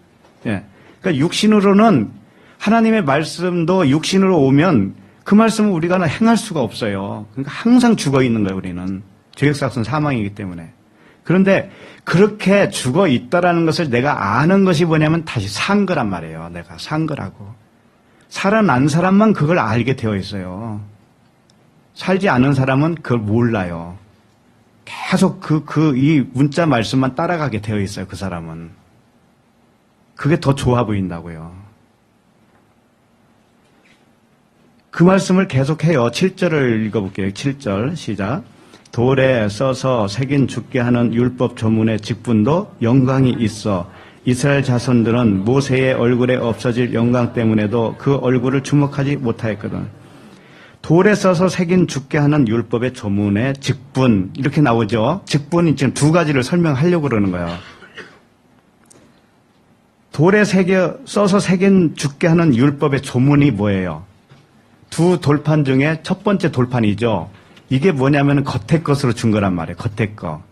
예. 그러니까 육신으로는 하나님의 말씀도 육신으로 오면 그 말씀을 우리가 행할 수가 없어요. 그러니까 항상 죽어 있는 거예요, 우리는. 죄의 삭은 사망이기 때문에. 그런데 그렇게 죽어 있다라는 것을 내가 아는 것이 뭐냐면 다시 산 거란 말이에요. 내가 산 거라고. 살아난 사람만 그걸 알게 되어 있어요. 살지 않은 사람은 그걸 몰라요. 계속 이 문자 말씀만 따라가게 되어 있어요, 그 사람은. 그게 더 좋아 보인다고요. 그 말씀을 계속해요. 7절을 읽어볼게요. 7절 시작. 돌에 써서 새긴 죽게 하는 율법 조문의 직분도 영광이 있어 이스라엘 자손들은 모세의 얼굴에 없어질 영광 때문에도 그 얼굴을 주목하지 못하였거든. 돌에 써서 새긴 죽게 하는 율법의 조문의 직분 이렇게 나오죠. 직분이 지금 두 가지를 설명하려고 그러는 거예요. 돌에 써서 새긴 죽게 하는 율법의 조문이 뭐예요? 두 돌판 중에 첫 번째 돌판이죠. 이게 뭐냐면 겉의 것으로 준 거란 말이에요. 겉의 거.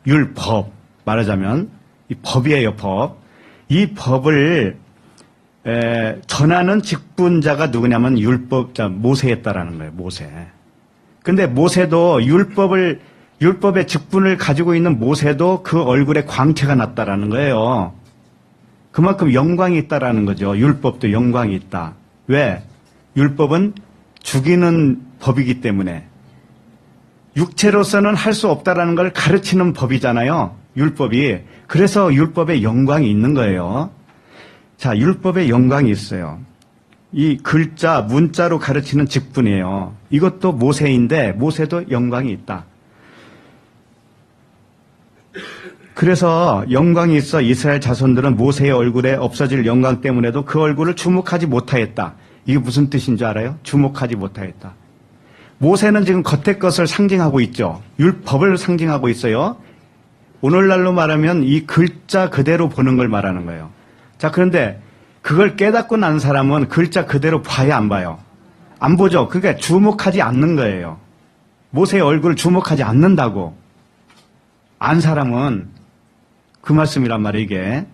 율법. 말하자면 이 법이에요, 법. 이 법을 전하는 직분자가 누구냐면 율법자 모세였다라는 거예요. 모세. 근데 모세도 율법의 직분을 가지고 있는 모세도 그 얼굴에 광채가 났다라는 거예요. 그만큼 영광이 있다라는 거죠. 율법도 영광이 있다. 왜? 율법은 죽이는 법이기 때문에 육체로서는 할 수 없다라는 걸 가르치는 법이잖아요. 율법이. 그래서 율법에 영광이 있는 거예요. 자, 율법에 영광이 있어요. 이 글자, 문자로 가르치는 직분이에요. 이것도 모세인데 모세도 영광이 있다. 그래서 영광이 있어 이스라엘 자손들은 모세의 얼굴에 없어질 영광 때문에도 그 얼굴을 주목하지 못하였다. 이게 무슨 뜻인 줄 알아요? 주목하지 못하였다. 모세는 지금 겉의 것을 상징하고 있죠. 율법을 상징하고 있어요. 오늘날로 말하면 이 글자 그대로 보는 걸 말하는 거예요. 자, 그런데 그걸 깨닫고 난 사람은 글자 그대로 봐야 안 봐요? 안 보죠. 그러니까 주목하지 않는 거예요. 모세의 얼굴을 주목하지 않는다고. 안 사람은 그 말씀이란 말이에요, 이게.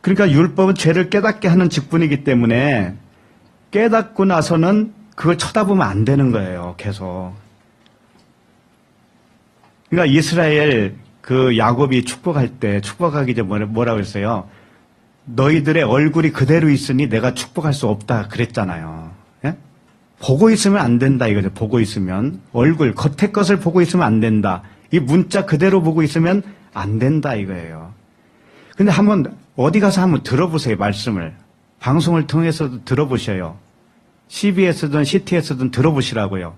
그러니까 율법은 죄를 깨닫게 하는 직분이기 때문에 깨닫고 나서는 그걸 쳐다보면 안 되는 거예요, 계속. 그러니까 이스라엘 그 야곱이 축복하기 전에 뭐라고 했어요? 너희들의 얼굴이 그대로 있으니 내가 축복할 수 없다 그랬잖아요. 예? 보고 있으면 안 된다 이거죠. 보고 있으면. 얼굴, 겉의 것을 보고 있으면 안 된다. 이 문자 그대로 보고 있으면 안 된다 이거예요. 근데 한번 어디 가서 한번 들어보세요, 말씀을. 방송을 통해서도 들어보셔요. CBS든 CTS든 들어보시라고요.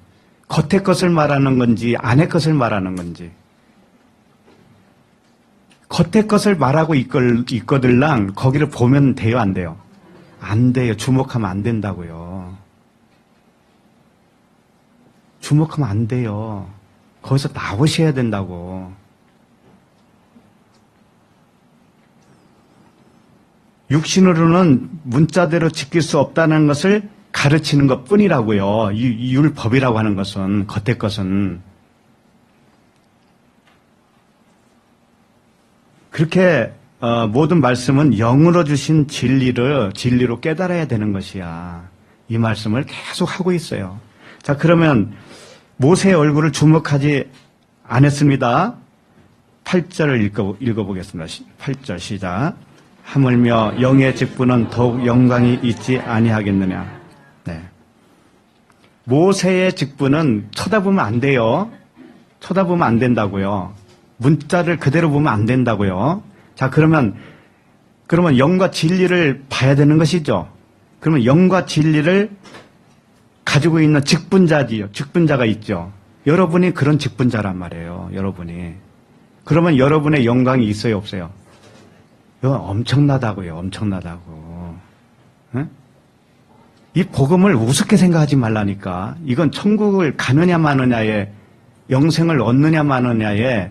겉의 것을 말하는 건지 안의 것을 말하는 건지. 겉의 것을 말하고 있거들랑 거기를 보면 돼요, 안 돼요? 안 돼요. 주목하면 안 된다고요. 주목하면 안 돼요. 거기서 나오셔야 된다고. 육신으로는 문자대로 지킬 수 없다는 것을 가르치는 것 뿐이라고요. 이 율법이라고 하는 것은, 겉의 것은. 그렇게 모든 말씀은 영으로 주신 진리로 깨달아야 되는 것이야. 이 말씀을 계속 하고 있어요. 자, 그러면 모세의 얼굴을 주목하지 않았습니다. 8절을 읽어보겠습니다. 8절 시작. 하물며 영의 직분은 더욱 영광이 있지 아니하겠느냐. 네. 모세의 직분은 쳐다보면 안 돼요. 쳐다보면 안 된다고요. 문자를 그대로 보면 안 된다고요. 자, 그러면 영과 진리를 봐야 되는 것이죠. 그러면 영과 진리를 가지고 있는 직분자가 있죠. 여러분이 그런 직분자란 말이에요. 여러분이. 그러면 여러분의 영광이 있어요, 없어요? 이건 엄청나다고요. 엄청나다고. 응? 이 복음을 우습게 생각하지 말라니까. 이건 천국을 가느냐 마느냐의, 영생을 얻느냐 마느냐의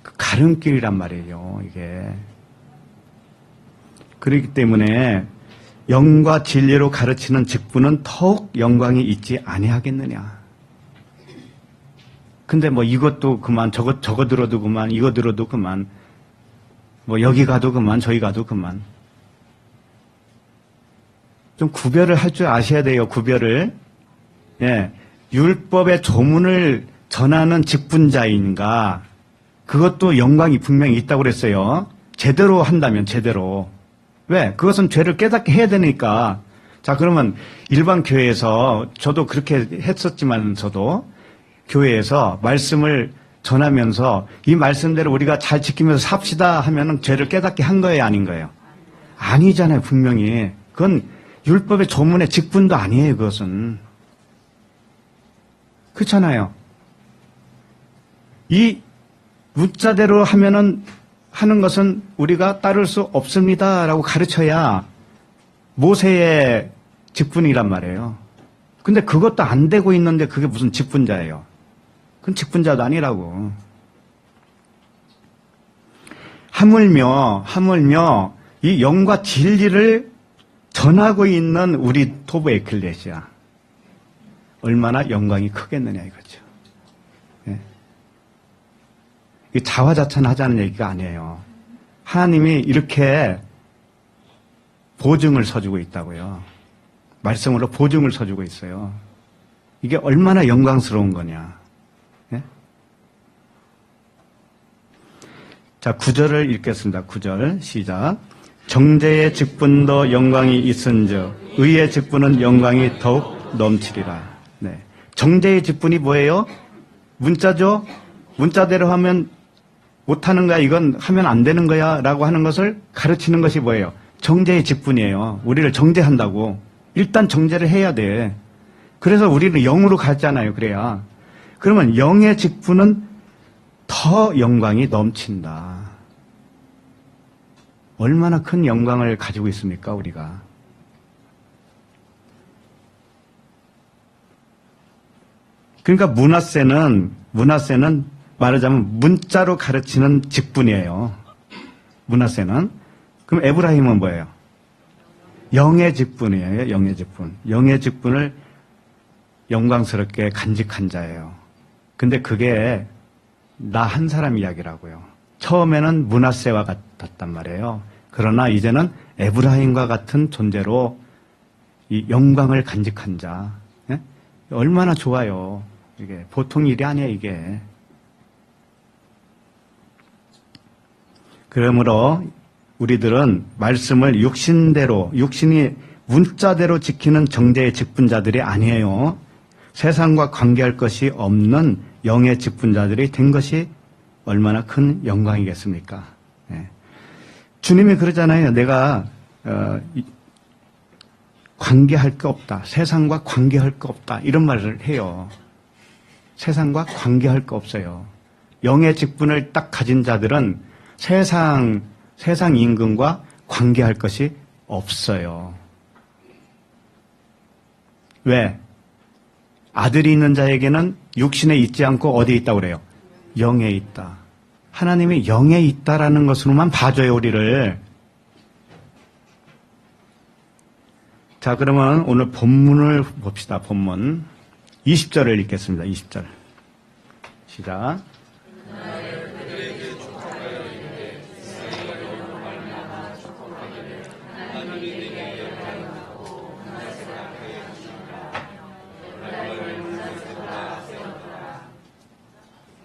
그 가름길이란 말이에요, 이게. 그렇기 때문에 영과 진리로 가르치는 직분은 더욱 영광이 있지 아니하겠느냐. 근데 뭐 이것도 그만, 저거 들어도 그만, 이거 들어도 그만, 뭐 여기 가도 그만, 저기 가도 그만. 좀 구별을 할 줄 아셔야 돼요, 구별을. 예. 율법의 조문을 전하는 직분자인가, 그것도 영광이 분명히 있다고 그랬어요. 제대로 한다면, 제대로. 왜? 그것은 죄를 깨닫게 해야 되니까. 자, 그러면 일반 교회에서, 저도 그렇게 했었지만, 저도 교회에서 말씀을 전하면서 이 말씀대로 우리가 잘 지키면서 삽시다 하면은 죄를 깨닫게 한 거예요, 아닌 거예요? 아니잖아요, 분명히. 그건 율법의 조문의 직분도 아니에요, 그것은. 그렇잖아요. 이 문자대로 하면은, 하는 것은 우리가 따를 수 없습니다라고 가르쳐야 모세의 직분이란 말이에요. 근데 그것도 안 되고 있는데 그게 무슨 직분자예요? 그건 직분자도 아니라고. 하물며 이 영과 진리를 전하고 있는 우리 토부 에클레시아, 얼마나 영광이 크겠느냐 이거죠. 예. 이 자화자찬하자는 얘기가 아니에요. 하나님이 이렇게 보증을 서주고 있다고요. 말씀으로 보증을 서주고 있어요. 이게 얼마나 영광스러운 거냐. 예? 자, 9절을 읽겠습니다. 9절 시작. 정죄의 직분도 영광이 있은즉 의의 직분은 영광이 더욱 넘치리라. 네. 정죄의 직분이 뭐예요? 문자죠? 문자대로 하면 못하는 거야, 이건 하면 안 되는 거야 라고 하는 것을 가르치는 것이 뭐예요? 정죄의 직분이에요. 우리를 정죄한다고. 일단 정죄를 해야 돼. 그래서 우리는 영으로 갔잖아요. 그래야. 그러면 영의 직분은 더 영광이 넘친다. 얼마나 큰 영광을 가지고 있습니까, 우리가? 그러니까 문하세는 말하자면 문자로 가르치는 직분이에요. 문하세는. 그럼 에브라임은 뭐예요? 영의 직분이에요. 영의 직분. 영의 직분을 영광스럽게 간직한 자예요. 근데 그게 나 한 사람 이야기라고요. 처음에는 문하세와 같았단 말이에요. 그러나 이제는 에브라임과 같은 존재로 이 영광을 간직한 자. 예? 얼마나 좋아요. 이게 보통 일이 아니에요, 이게. 그러므로 우리들은 말씀을 육신이 문자대로 지키는 정죄의 직분자들이 아니에요. 세상과 관계할 것이 없는 영의 직분자들이 된 것이 얼마나 큰 영광이겠습니까? 네. 주님이 그러잖아요. 내가 관계할 게 없다. 세상과 관계할 게 없다. 이런 말을 해요. 세상과 관계할 게 없어요. 영의 직분을 딱 가진 자들은 세상 임금과 관계할 것이 없어요. 왜? 아들이 있는 자에게는 육신에 있지 않고 어디에 있다고 그래요? 영에 있다. 하나님이 영에 있다라는 것으로만 봐줘요, 우리를. 자, 그러면 오늘 본문을 봅시다. 본문 20절을 읽겠습니다. 20절 시작.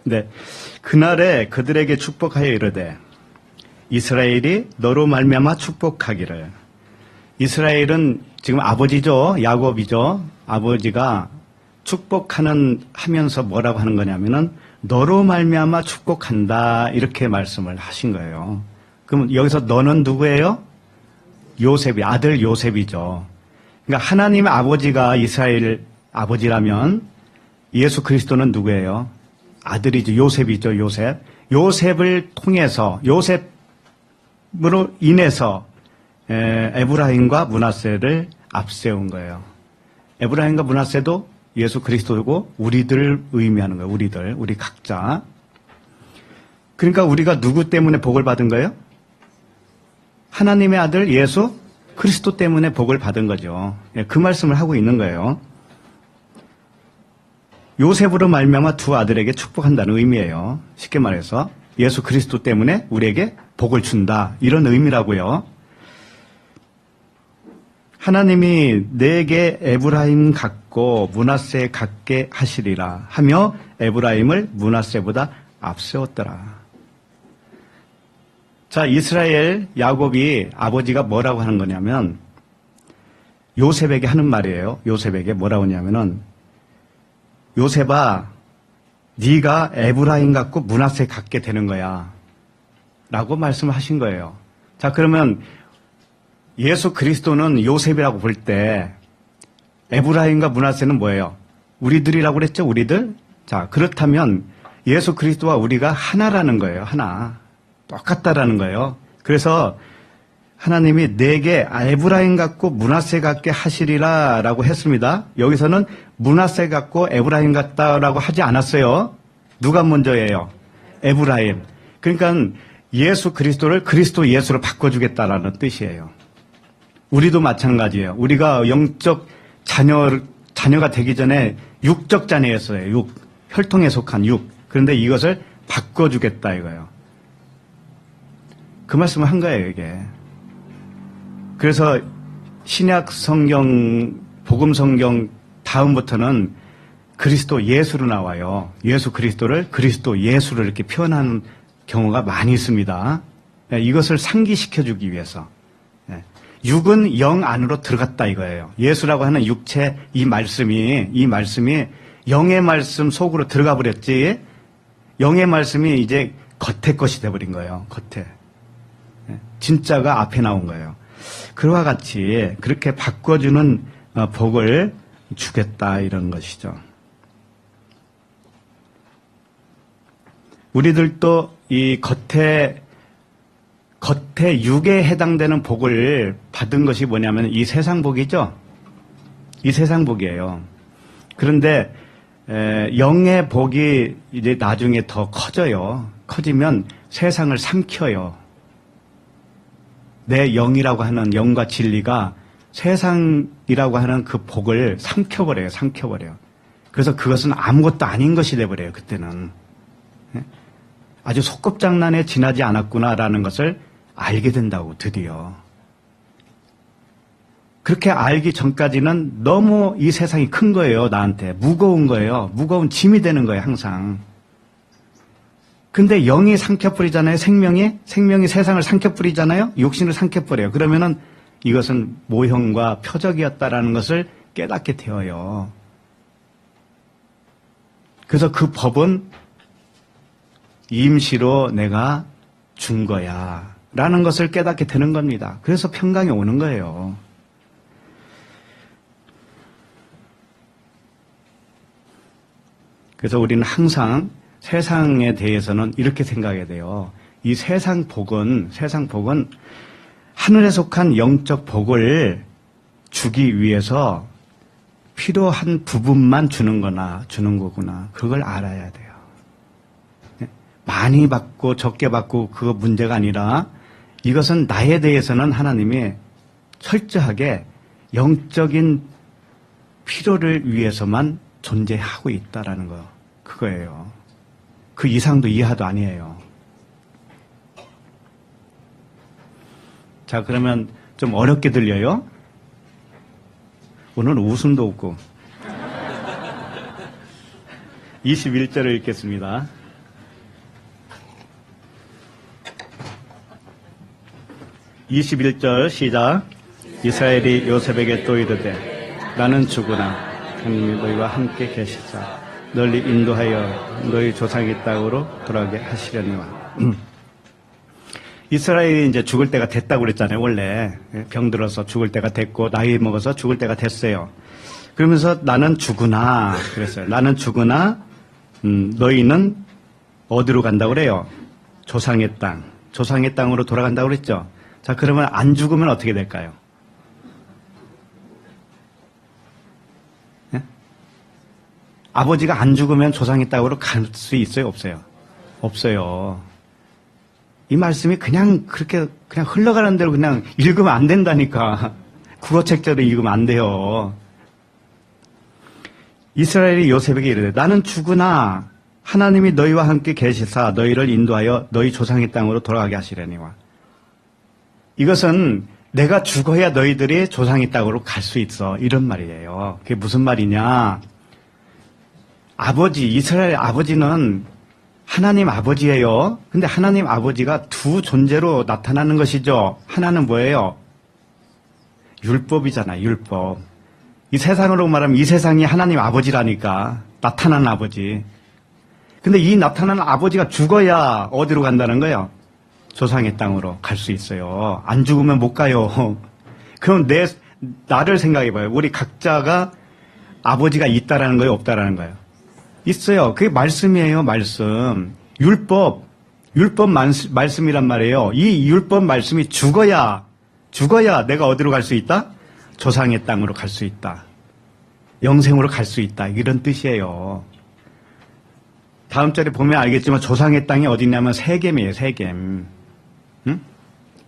네, 그날에 그들에게 축복하여 이르되 이스라엘이 너로 말미암아 축복하기를. 이스라엘은 지금 아버지죠, 야곱이죠. 아버지가 하면서 뭐라고 하는 거냐면은 너로 말미암아 축복한다 이렇게 말씀을 하신 거예요. 그럼 여기서 너는 누구예요? 요셉이, 아들 요셉이죠. 그러니까 하나님의 아버지가 이스라엘 아버지라면 예수 그리스도는 누구예요? 아들이죠. 요셉이죠. 요셉을 통해서, 요셉으로 인해서 에브라임과 므낫세를 앞세운 거예요. 에브라임과 므낫세도 예수 그리스도고 우리들을 의미하는 거예요. 우리 각자. 그러니까 우리가 누구 때문에 복을 받은 거예요? 하나님의 아들 예수 그리스도 때문에 복을 받은 거죠. 그 말씀을 하고 있는 거예요. 요셉으로 말미암아 두 아들에게 축복한다는 의미예요. 쉽게 말해서 예수 그리스도 때문에 우리에게 복을 준다. 이런 의미라고요. 하나님이 내게 에브라임 같고 므낫세 같게 하시리라 하며 에브라임을 므낫세보다 앞세웠더라. 자, 이스라엘 야곱이 아버지가 뭐라고 하는 거냐면 요셉에게 하는 말이에요. 요셉에게 뭐라고 하냐면은 요셉아, 네가 에브라임 같고 므낫세 같게 되는 거야. 라고 말씀을 하신 거예요. 자, 그러면 예수 그리스도는 요셉이라고 볼 때 에브라임과 므낫세는 뭐예요? 우리들이라고 그랬죠? 우리들? 자, 그렇다면 예수 그리스도와 우리가 하나라는 거예요. 하나. 똑같다라는 거예요. 그래서 하나님이 내게 에브라임 같고 므낫세 같게 하시리라 라고 했습니다. 여기서는 므낫세 같고 에브라임 같다라고 하지 않았어요. 누가 먼저예요? 에브라임. 그러니까 예수 그리스도를 그리스도 예수로 바꿔주겠다라는 뜻이에요. 우리도 마찬가지예요. 우리가 영적 자녀가 되기 전에 육적 자녀였어요. 혈통에 속한 육. 그런데 이것을 바꿔주겠다 이거예요. 그 말씀을 한 거예요, 이게. 그래서 신약 성경, 복음 성경 다음부터는 그리스도 예수로 나와요. 예수 그리스도를 그리스도 예수로 이렇게 표현하는 경우가 많이 있습니다. 이것을 상기시켜주기 위해서. 육은 영 안으로 들어갔다 이거예요. 예수라고 하는 육체 이 말씀이 영의 말씀 속으로 들어가 버렸지. 영의 말씀이 이제 겉에 것이 돼버린 거예요. 겉에. 진짜가 앞에 나온 거예요. 그와 같이 그렇게 바꿔주는 복을 주겠다 이런 것이죠. 우리들도 이 겉에 육에 해당되는 복을 받은 것이 뭐냐면 이 세상 복이죠. 이 세상 복이에요. 그런데 영의 복이 이제 나중에 더 커져요. 커지면 세상을 삼켜요. 내 영이라고 하는 영과 진리가 세상이라고 하는 그 복을 삼켜버려요. 그래서 그것은 아무것도 아닌 것이 돼버려요. 그때는. 아주 소꿉장난에 지나지 않았구나라는 것을 알게 된다고 드디어. 그렇게 알기 전까지는 너무 이 세상이 큰 거예요. 나한테. 무거운 거예요. 무거운 짐이 되는 거예요. 항상. 근데 영이 삼켜버리잖아요. 생명이 세상을 삼켜버리잖아요. 육신을 삼켜버려요. 그러면은 이것은 모형과 표적이었다라는 것을 깨닫게 되어요. 그래서 그 법은 임시로 내가 준 거야 라는 것을 깨닫게 되는 겁니다. 그래서 평강이 오는 거예요. 그래서 우리는 항상 세상에 대해서는 이렇게 생각해야 돼요. 이 세상 복은 하늘에 속한 영적 복을 주기 위해서 필요한 부분만 주는 거구나. 그걸 알아야 돼요. 많이 받고 적게 받고 그거 문제가 아니라 이것은 나에 대해서는 하나님이 철저하게 영적인 필요를 위해서만 존재하고 있다라는 거. 그거예요. 그 이상도 이하도 아니에요. 자, 그러면 좀 어렵게 들려요? 오늘 웃음도 없고. 21절을 읽겠습니다. (21절) 시작. 이스라엘이 요셉에게 또 이르되 나는 죽으나 하나님이 너희와 함께 계시자 널리 인도하여 너희 조상의 땅으로 돌아가게 하시려니와. 이스라엘이 이제 죽을 때가 됐다고 그랬잖아요. 원래 병들어서 죽을 때가 됐고 나이 먹어서 죽을 때가 됐어요. 그러면서 나는 죽으나 그랬어요. 나는 죽으나 너희는 어디로 간다고 그래요? 조상의 땅으로 돌아간다고 그랬죠. 자, 그러면 안 죽으면 어떻게 될까요? 예? 아버지가 안 죽으면 조상의 땅으로 갈 수 있어요, 없어요? 없어요. 이 말씀이 그냥 그렇게 그냥 흘러가는 대로 그냥 읽으면 안 된다니까. 국어책자로 읽으면 안 돼요. 이스라엘이 요셉에게 이르되 나는 죽으나 하나님이 너희와 함께 계시사 너희를 인도하여 너희 조상의 땅으로 돌아가게 하시려니와. 이것은 내가 죽어야 너희들이 조상의 땅으로 갈 수 있어. 이런 말이에요. 그게 무슨 말이냐. 아버지, 이스라엘 아버지는 하나님 아버지예요. 근데 하나님 아버지가 두 존재로 나타나는 것이죠. 하나는 뭐예요? 율법이잖아요. 율법. 이 세상으로 말하면 이 세상이 하나님 아버지라니까. 나타나는 아버지. 근데 이 나타나는 아버지가 죽어야 어디로 간다는 거예요? 조상의 땅으로 갈 수 있어요. 안 죽으면 못 가요. 그럼 나를 생각해봐요. 우리 각자가 아버지가 있다라는 거예요? 없다라는 거예요? 있어요. 그게 말씀이에요, 말씀. 율법 말씀이란 말이에요. 이 율법 말씀이 죽어야 내가 어디로 갈 수 있다? 조상의 땅으로 갈 수 있다. 영생으로 갈 수 있다. 이런 뜻이에요. 다음 절에 보면 알겠지만 조상의 땅이 어디냐면 세겜이에요, 세겜. 응?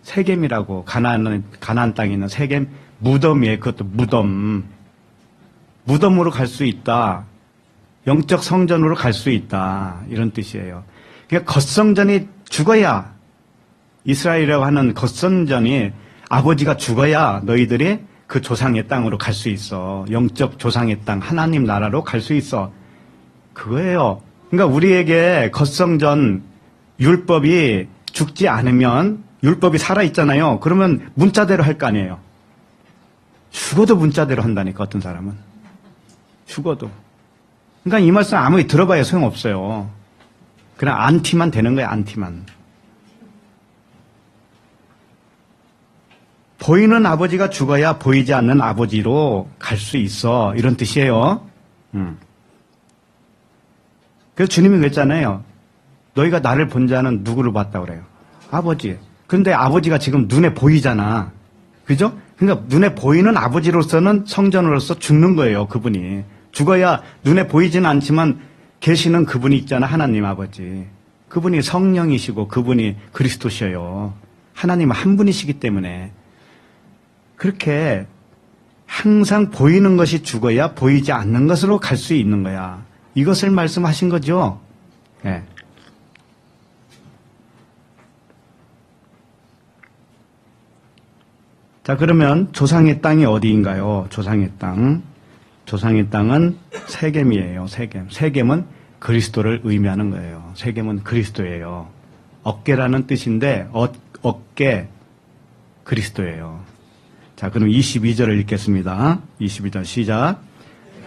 세겜이라고. 가나안 땅에 있는 세겜 무덤이에요. 그것도 무덤. 무덤으로 갈 수 있다. 영적 성전으로 갈 수 있다. 이런 뜻이에요. 그러니까 겉성전이 죽어야, 이스라엘이라고 하는 겉성전이 아버지가 죽어야 너희들이 그 조상의 땅으로 갈 수 있어. 영적 조상의 땅, 하나님 나라로 갈 수 있어. 그거예요. 그러니까 우리에게 겉성전 율법이 죽지 않으면, 율법이 살아있잖아요. 그러면 문자대로 할 거 아니에요. 죽어도 문자대로 한다니까, 어떤 사람은. 죽어도. 그러니까 이 말씀 아무리 들어봐야 소용없어요. 그냥 안티만 되는 거예요, 안티만. 보이는 아버지가 죽어야 보이지 않는 아버지로 갈 수 있어. 이런 뜻이에요. 그래서 주님이 그랬잖아요. 너희가 나를 본 자는 누구를 봤다고 그래요? 아버지. 근데 아버지가 지금 눈에 보이잖아. 그죠? 그러니까 눈에 보이는 아버지로서는 성전으로서 죽는 거예요, 그분이. 죽어야 눈에 보이지는 않지만 계시는 그분이 있잖아, 하나님 아버지. 그분이 성령이시고 그분이 그리스도셔요. 하나님 한 분이시기 때문에. 그렇게 항상 보이는 것이 죽어야 보이지 않는 것으로 갈 수 있는 거야. 이것을 말씀하신 거죠. 네. 자, 그러면 조상의 땅이 어디인가요? 조상의 땅. 조상의 땅은 세겜이에요. 세겜. 세겜은 그리스도를 의미하는 거예요. 세겜은 그리스도예요. 어깨라는 뜻인데 어깨 그리스도예요. 자, 그럼 22절을 읽겠습니다. 22절 시작.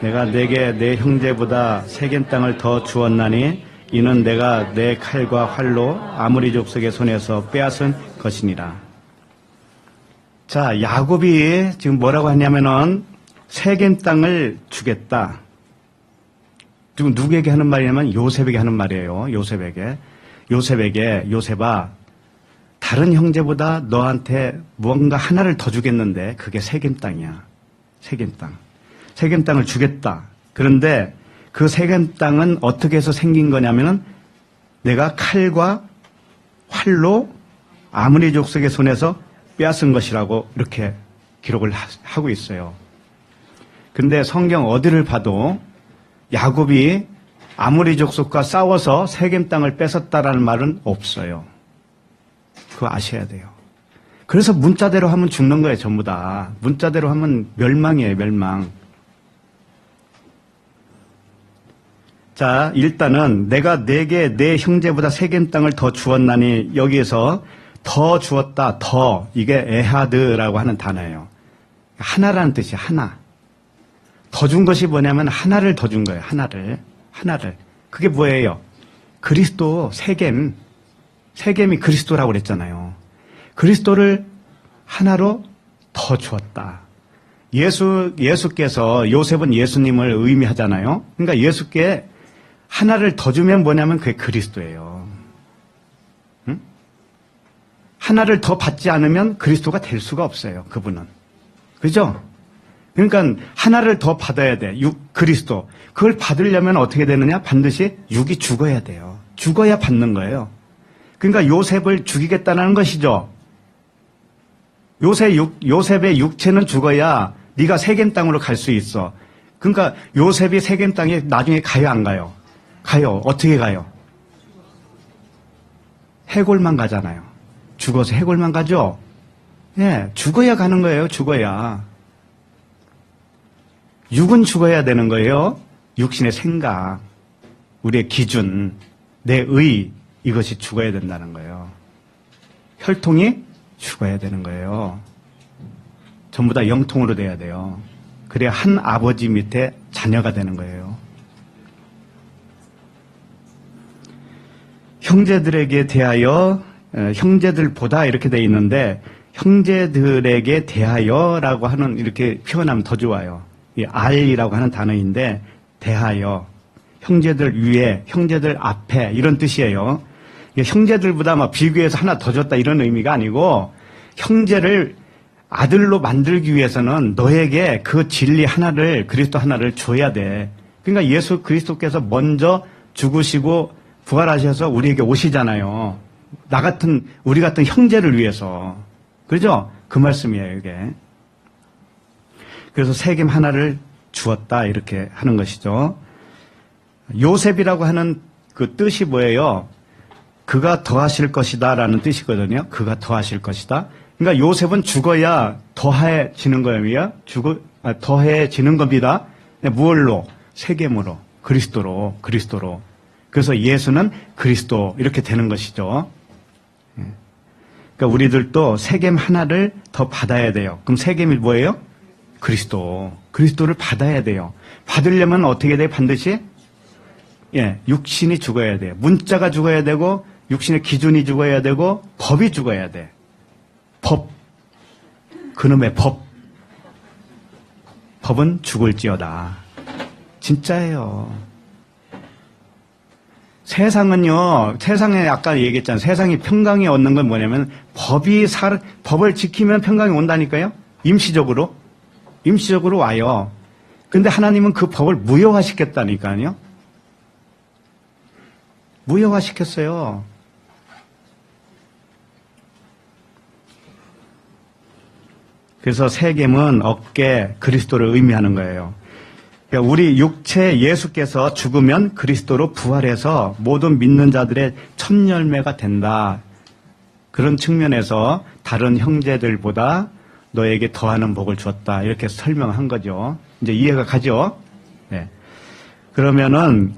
내가 내게 내 형제보다 세겜 땅을 더 주었나니 이는 내가 내 칼과 활로 아므리 족속의 손에서 빼앗은 것이니라. 자, 야곱이 지금 뭐라고 하냐면은 세겜 땅을 주겠다. 지금 누구에게 하는 말이냐면 요셉에게 하는 말이에요. 요셉아, 다른 형제보다 너한테 무언가 하나를 더 주겠는데 그게 세겜 땅이야. 세겜 땅. 세겜 땅을 주겠다. 그런데 그 세겜 땅은 어떻게 해서 생긴 거냐면은 내가 칼과 활로 아므리 족속의 손에서 빼앗은 것이라고 이렇게 기록을 하고 있어요. 근데 성경 어디를 봐도 야곱이 아므리 족속과 싸워서 세겜 땅을 뺏었다라는 말은 없어요. 그거 아셔야 돼요. 그래서 문자대로 하면 죽는 거예요, 전부 다. 문자대로 하면 멸망이에요, 멸망. 자, 일단은 내가 내게 내 형제보다 세겜 땅을 더 주었나니 여기에서 더 주었다, 더. 이게 에하드라고 하는 단어예요. 하나라는 뜻이에요, 하나. 더 준 것이 뭐냐면 하나를 더 준 거예요. 하나를. 그게 뭐예요? 그리스도 세겜이 그리스도라고 그랬잖아요. 그리스도를 하나로 더 주었다. 예수께서 요셉은 예수님을 의미하잖아요. 그러니까 예수께 하나를 더 주면 뭐냐면 그게 그리스도예요. 응? 하나를 더 받지 않으면 그리스도가 될 수가 없어요. 그분은. 그죠? 그러니까 하나를 더 받아야 돼. 그리스도. 그걸 받으려면 어떻게 되느냐? 반드시 육이 죽어야 돼요. 죽어야 받는 거예요. 그러니까 요셉을 죽이겠다는 것이죠. 요셉의 육체는 죽어야 네가 세겜 땅으로 갈 수 있어. 그러니까 요셉이 세겜 땅에 나중에 가요, 안 가요? 가요. 어떻게 가요? 해골만 가잖아요. 죽어서 해골만 가죠? 예, 죽어야 가는 거예요, 죽어야. 육은 죽어야 되는 거예요. 육신의 생각, 우리의 기준, 내 의, 이것이 죽어야 된다는 거예요. 혈통이 죽어야 되는 거예요. 전부 다 영통으로 돼야 돼요. 그래야 한 아버지 밑에 자녀가 되는 거예요. 형제들에게 대하여, 형제들보다 이렇게 돼 있는데, 형제들에게 대하여라고 하는 이렇게 표현하면 더 좋아요. 이 알이라고 하는 단어인데, 대하여, 형제들 위에, 형제들 앞에 이런 뜻이에요. 형제들보다 막 비교해서 하나 더 줬다 이런 의미가 아니고, 형제를 아들로 만들기 위해서는 너에게 그 진리 하나를, 그리스도 하나를 줘야 돼. 그러니까 예수 그리스도께서 먼저 죽으시고 부활하셔서 우리에게 오시잖아요. 우리 같은 형제를 위해서. 그죠? 그 말씀이에요, 이게. 그래서 세겜 하나를 주었다, 이렇게 하는 것이죠. 요셉이라고 하는 그 뜻이 뭐예요? 그가 더하실 것이다 라는 뜻이거든요. 그가 더하실 것이다. 그러니까 요셉은 죽어야 더해지는 거예요. 더해지는 겁니다. 무얼로? 세겜으로, 그리스도로. 그래서 예수는 그리스도, 이렇게 되는 것이죠. 그러니까 우리들도 세겜 하나를 더 받아야 돼요. 그럼 세겜이 뭐예요? 그리스도를 받아야 돼요. 받으려면 어떻게 돼요? 반드시? 예, 육신이 죽어야 돼요. 문자가 죽어야 되고, 육신의 기준이 죽어야 되고, 법이 죽어야 돼. 법. 그놈의 법. 법은 죽을지어다. 진짜예요. 세상에 아까 얘기했잖아요. 세상이 평강이 얻는 건 뭐냐면, 법을 지키면 평강이 온다니까요? 임시적으로 와요. 근데 하나님은 그 법을 무효화시켰다니까요? 무효화시켰어요. 그래서 세겜은 어깨, 그리스도를 의미하는 거예요. 그러니까 우리 육체 예수께서 죽으면 그리스도로 부활해서 모든 믿는 자들의 첫 열매가 된다. 그런 측면에서 다른 형제들보다 너에게 더하는 복을 주었다. 이렇게 설명한 거죠. 이제 이해가 가죠? 네. 그러면은,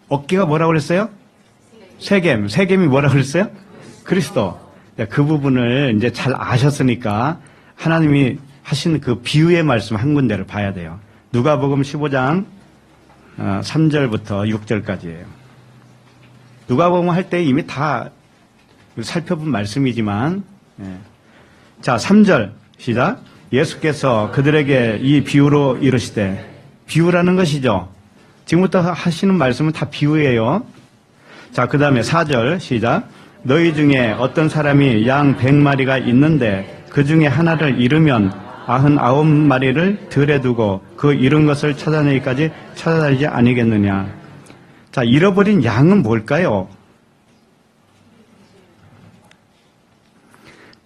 어깨가 뭐라고 그랬어요? 세겜이 뭐라고 그랬어요? 그리스도. 그 부분을 이제 잘 아셨으니까 하나님이 하신 그 비유의 말씀 한 군데를 봐야 돼요. 누가복음 15장 3절부터 6절까지예요. 누가복음 할 때 이미 다 살펴본 말씀이지만, 자, 3절 시작. 예수께서 그들에게 이 비유로 이르시되, 비유라는 것이죠. 지금부터 하시는 말씀은 다 비유예요. 자, 그 다음에 4절 시작. 너희 중에 어떤 사람이 양 100마리가 있는데 그 중에 하나를 잃으면 99마리를 들에 두고 그 잃은 것을 찾아내기까지 찾아다니지 아니겠느냐. 자, 잃어버린 양은 뭘까요?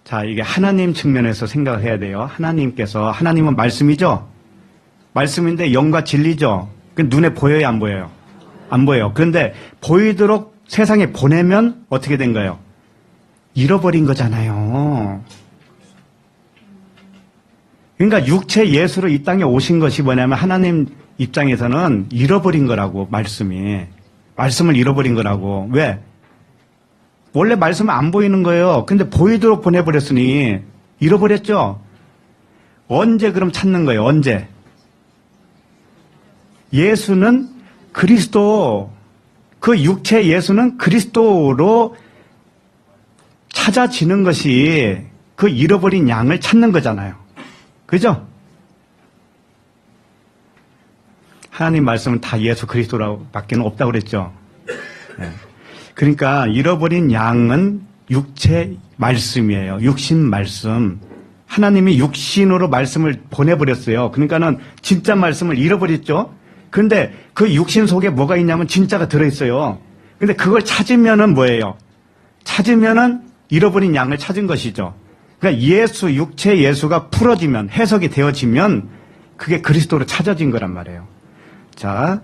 자, 이게 하나님 측면에서 생각을 해야 돼요. 하나님은 말씀이죠? 말씀인데 영과 진리죠? 그 눈에 보여요, 안 보여요? 안 보여요. 그런데 보이도록 세상에 보내면 어떻게 된 거예요? 잃어버린 거잖아요. 그러니까 육체 예수로 이 땅에 오신 것이 뭐냐면 하나님 입장에서는 잃어버린 거라고, 말씀을 잃어버린 거라고. 왜? 원래 말씀은 안 보이는 거예요. 근데 보이도록 보내버렸으니 잃어버렸죠? 언제 그럼 찾는 거예요? 언제? 예수는 그리스도, 그 육체 예수는 그리스도로 찾아지는 것이 그 잃어버린 양을 찾는 거잖아요. 그죠? 하나님 말씀은 다 예수 그리스도라고 밖에는 없다고 그랬죠. 네. 그러니까 잃어버린 양은 육체 말씀이에요. 육신 말씀. 하나님이 육신으로 말씀을 보내버렸어요. 그러니까는 진짜 말씀을 잃어버렸죠. 그런데 그 육신 속에 뭐가 있냐면 진짜가 들어있어요. 근데 그걸 찾으면은 뭐예요? 찾으면은 잃어버린 양을 찾은 것이죠. 그러니까 예수, 육체 예수가 풀어지면, 해석이 되어지면 그게 그리스도로 찾아진 거란 말이에요. 자,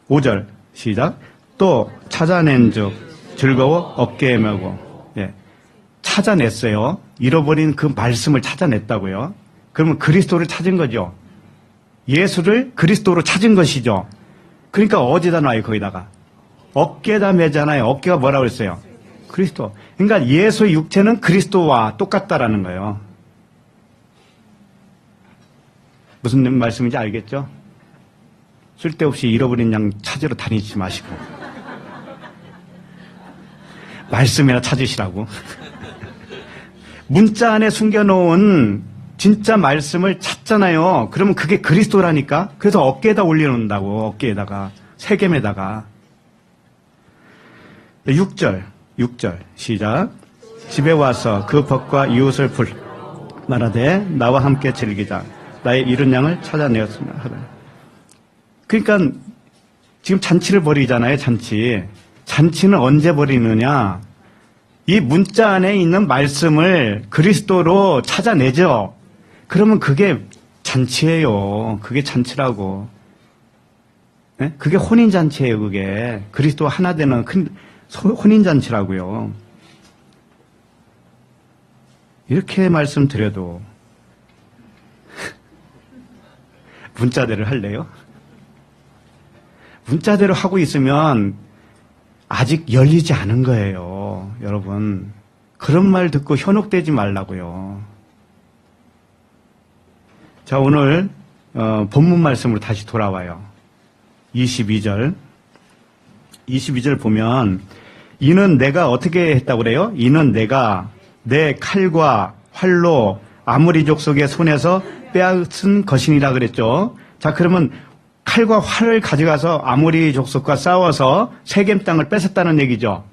5절 시작. 또 찾아낸 즉 즐거워 어깨에 메고. 예. 찾아냈어요. 잃어버린 그 말씀을 찾아냈다고요. 그러면 그리스도를 찾은 거죠. 예수를 그리스도로 찾은 것이죠. 그러니까 어디다 놔요, 거기다가? 어깨에다 매잖아요. 어깨가 뭐라고 했어요? 그리스도. 그러니까 예수의 육체는 그리스도와 똑같다라는 거예요. 무슨 말씀인지 알겠죠? 쓸데없이 잃어버린 양 찾으러 다니지 마시고. 말씀이나 찾으시라고. 문자 안에 숨겨놓은 진짜 말씀을 찾잖아요. 그러면 그게 그리스도라니까. 그래서 어깨에다 올려놓는다고. 어깨에다가. 세겜에다가. 6절 시작. 집에 와서 그 벗과 이웃을 말하되 나와 함께 즐기자. 나의 잃은 양을 찾아내었으면 하라. 그러니까 지금 잔치를 벌이잖아요. 잔치는 언제 벌이느냐. 이 문자 안에 있는 말씀을 그리스도로 찾아내죠. 그러면 그게 잔치예요. 그게 잔치라고. 네? 그게 혼인잔치예요. 그게 그리스도와 하나 되는 큰 혼인잔치라고요. 이렇게 말씀드려도 문자대로 할래요? 문자대로 하고 있으면 아직 열리지 않은 거예요. 여러분, 그런 말 듣고 현혹되지 말라고요. 자, 오늘 본문 말씀으로 다시 돌아와요. 22절 보면 이는 내가 어떻게 했다고 그래요? 이는 내가 내 칼과 활로 아모리 족속의 손에서 빼앗은 것이니라 그랬죠. 자, 그러면 칼과 활을 가져가서 아모리 족속과 싸워서 세겜 땅을 뺏었다는 얘기죠.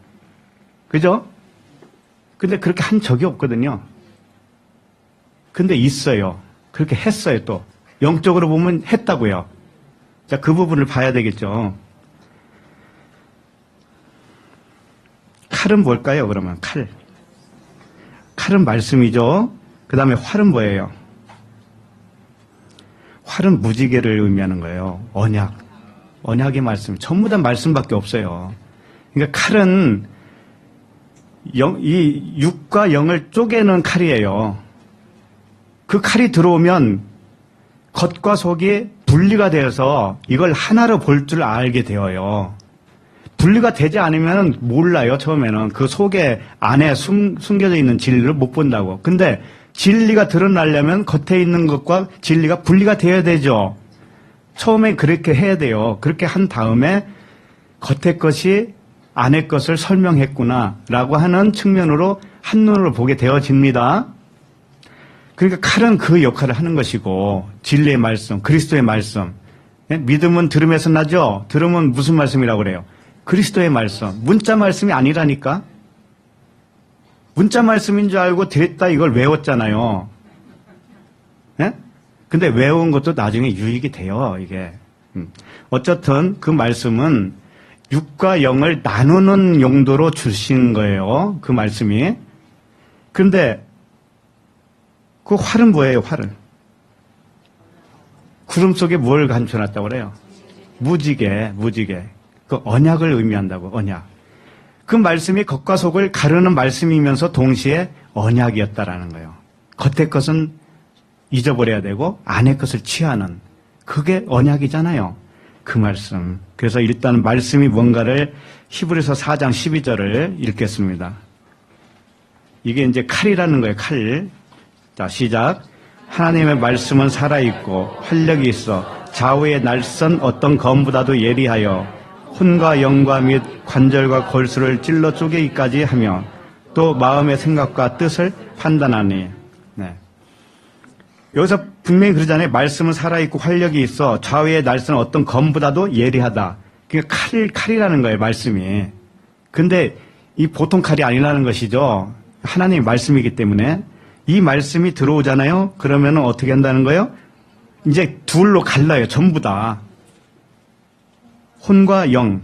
그죠? 근데 그렇게 한 적이 없거든요. 근데 있어요. 그렇게 했어요, 또. 영적으로 보면 했다고요. 자, 그 부분을 봐야 되겠죠. 칼은 뭘까요, 그러면? 칼은 말씀이죠. 그 다음에 활은 뭐예요? 활은 무지개를 의미하는 거예요. 언약의 말씀. 전부 다 말씀밖에 없어요. 그러니까 칼은 이 육과 영을 쪼개는 칼이에요. 그 칼이 들어오면 겉과 속이 분리가 되어서 이걸 하나로 볼 줄 알게 되어요. 분리가 되지 않으면 몰라요, 처음에는. 그 속에 안에 숨겨져 있는 진리를 못 본다고. 근데 진리가 드러나려면 겉에 있는 것과 진리가 분리가 되어야 되죠. 처음에 그렇게 해야 돼요. 그렇게 한 다음에 겉의 것이 안의 것을 설명했구나라고 하는 측면으로 한눈으로 보게 되어집니다. 그러니까 칼은 그 역할을 하는 것이고 진리의 말씀, 그리스도의 말씀. 믿음은 들음에서 나죠. 들음은 무슨 말씀이라고 그래요? 그리스도의 말씀. 문자 말씀이 아니라니까. 문자 말씀인 줄 알고 됐다 이걸 외웠잖아요. 예? 근데 외운 것도 나중에 유익이 돼요, 이게. 어쨌든 그 말씀은 육과 영을 나누는 용도로 주신 거예요, 그 말씀이. 그런데 그 활은 뭐예요, 활은? 구름 속에 뭘 감춰놨다고 그래요? 무지개. 그 언약을 의미한다고, 언약. 그 말씀이 겉과 속을 가르는 말씀이면서 동시에 언약이었다라는 거예요. 겉의 것은 잊어버려야 되고 안의 것을 취하는 그게 언약이잖아요. 그 말씀. 그래서 일단 말씀이 뭔가를 히브리서 4장 12절을 읽겠습니다. 이게 이제 칼이라는 거예요. 칼. 자, 시작. 하나님의 말씀은 살아있고 활력이 있어 좌우의 날선 어떤 검보다도 예리하여 혼과 영과 및 관절과 골수를 찔러 쪼개기까지 하며 또 마음의 생각과 뜻을 판단하니. 네. 여기서 분명히 그러잖아요. 말씀은 살아있고 활력이 있어 좌우의 날선 어떤 검보다도 예리하다. 그러니까 칼이라는 거예요, 말씀이. 근데 이 보통 칼이 아니라는 것이죠. 하나님의 말씀이기 때문에 이 말씀이 들어오잖아요. 그러면 어떻게 한다는 거예요? 이제 둘로 갈라요. 전부 다. 혼과 영,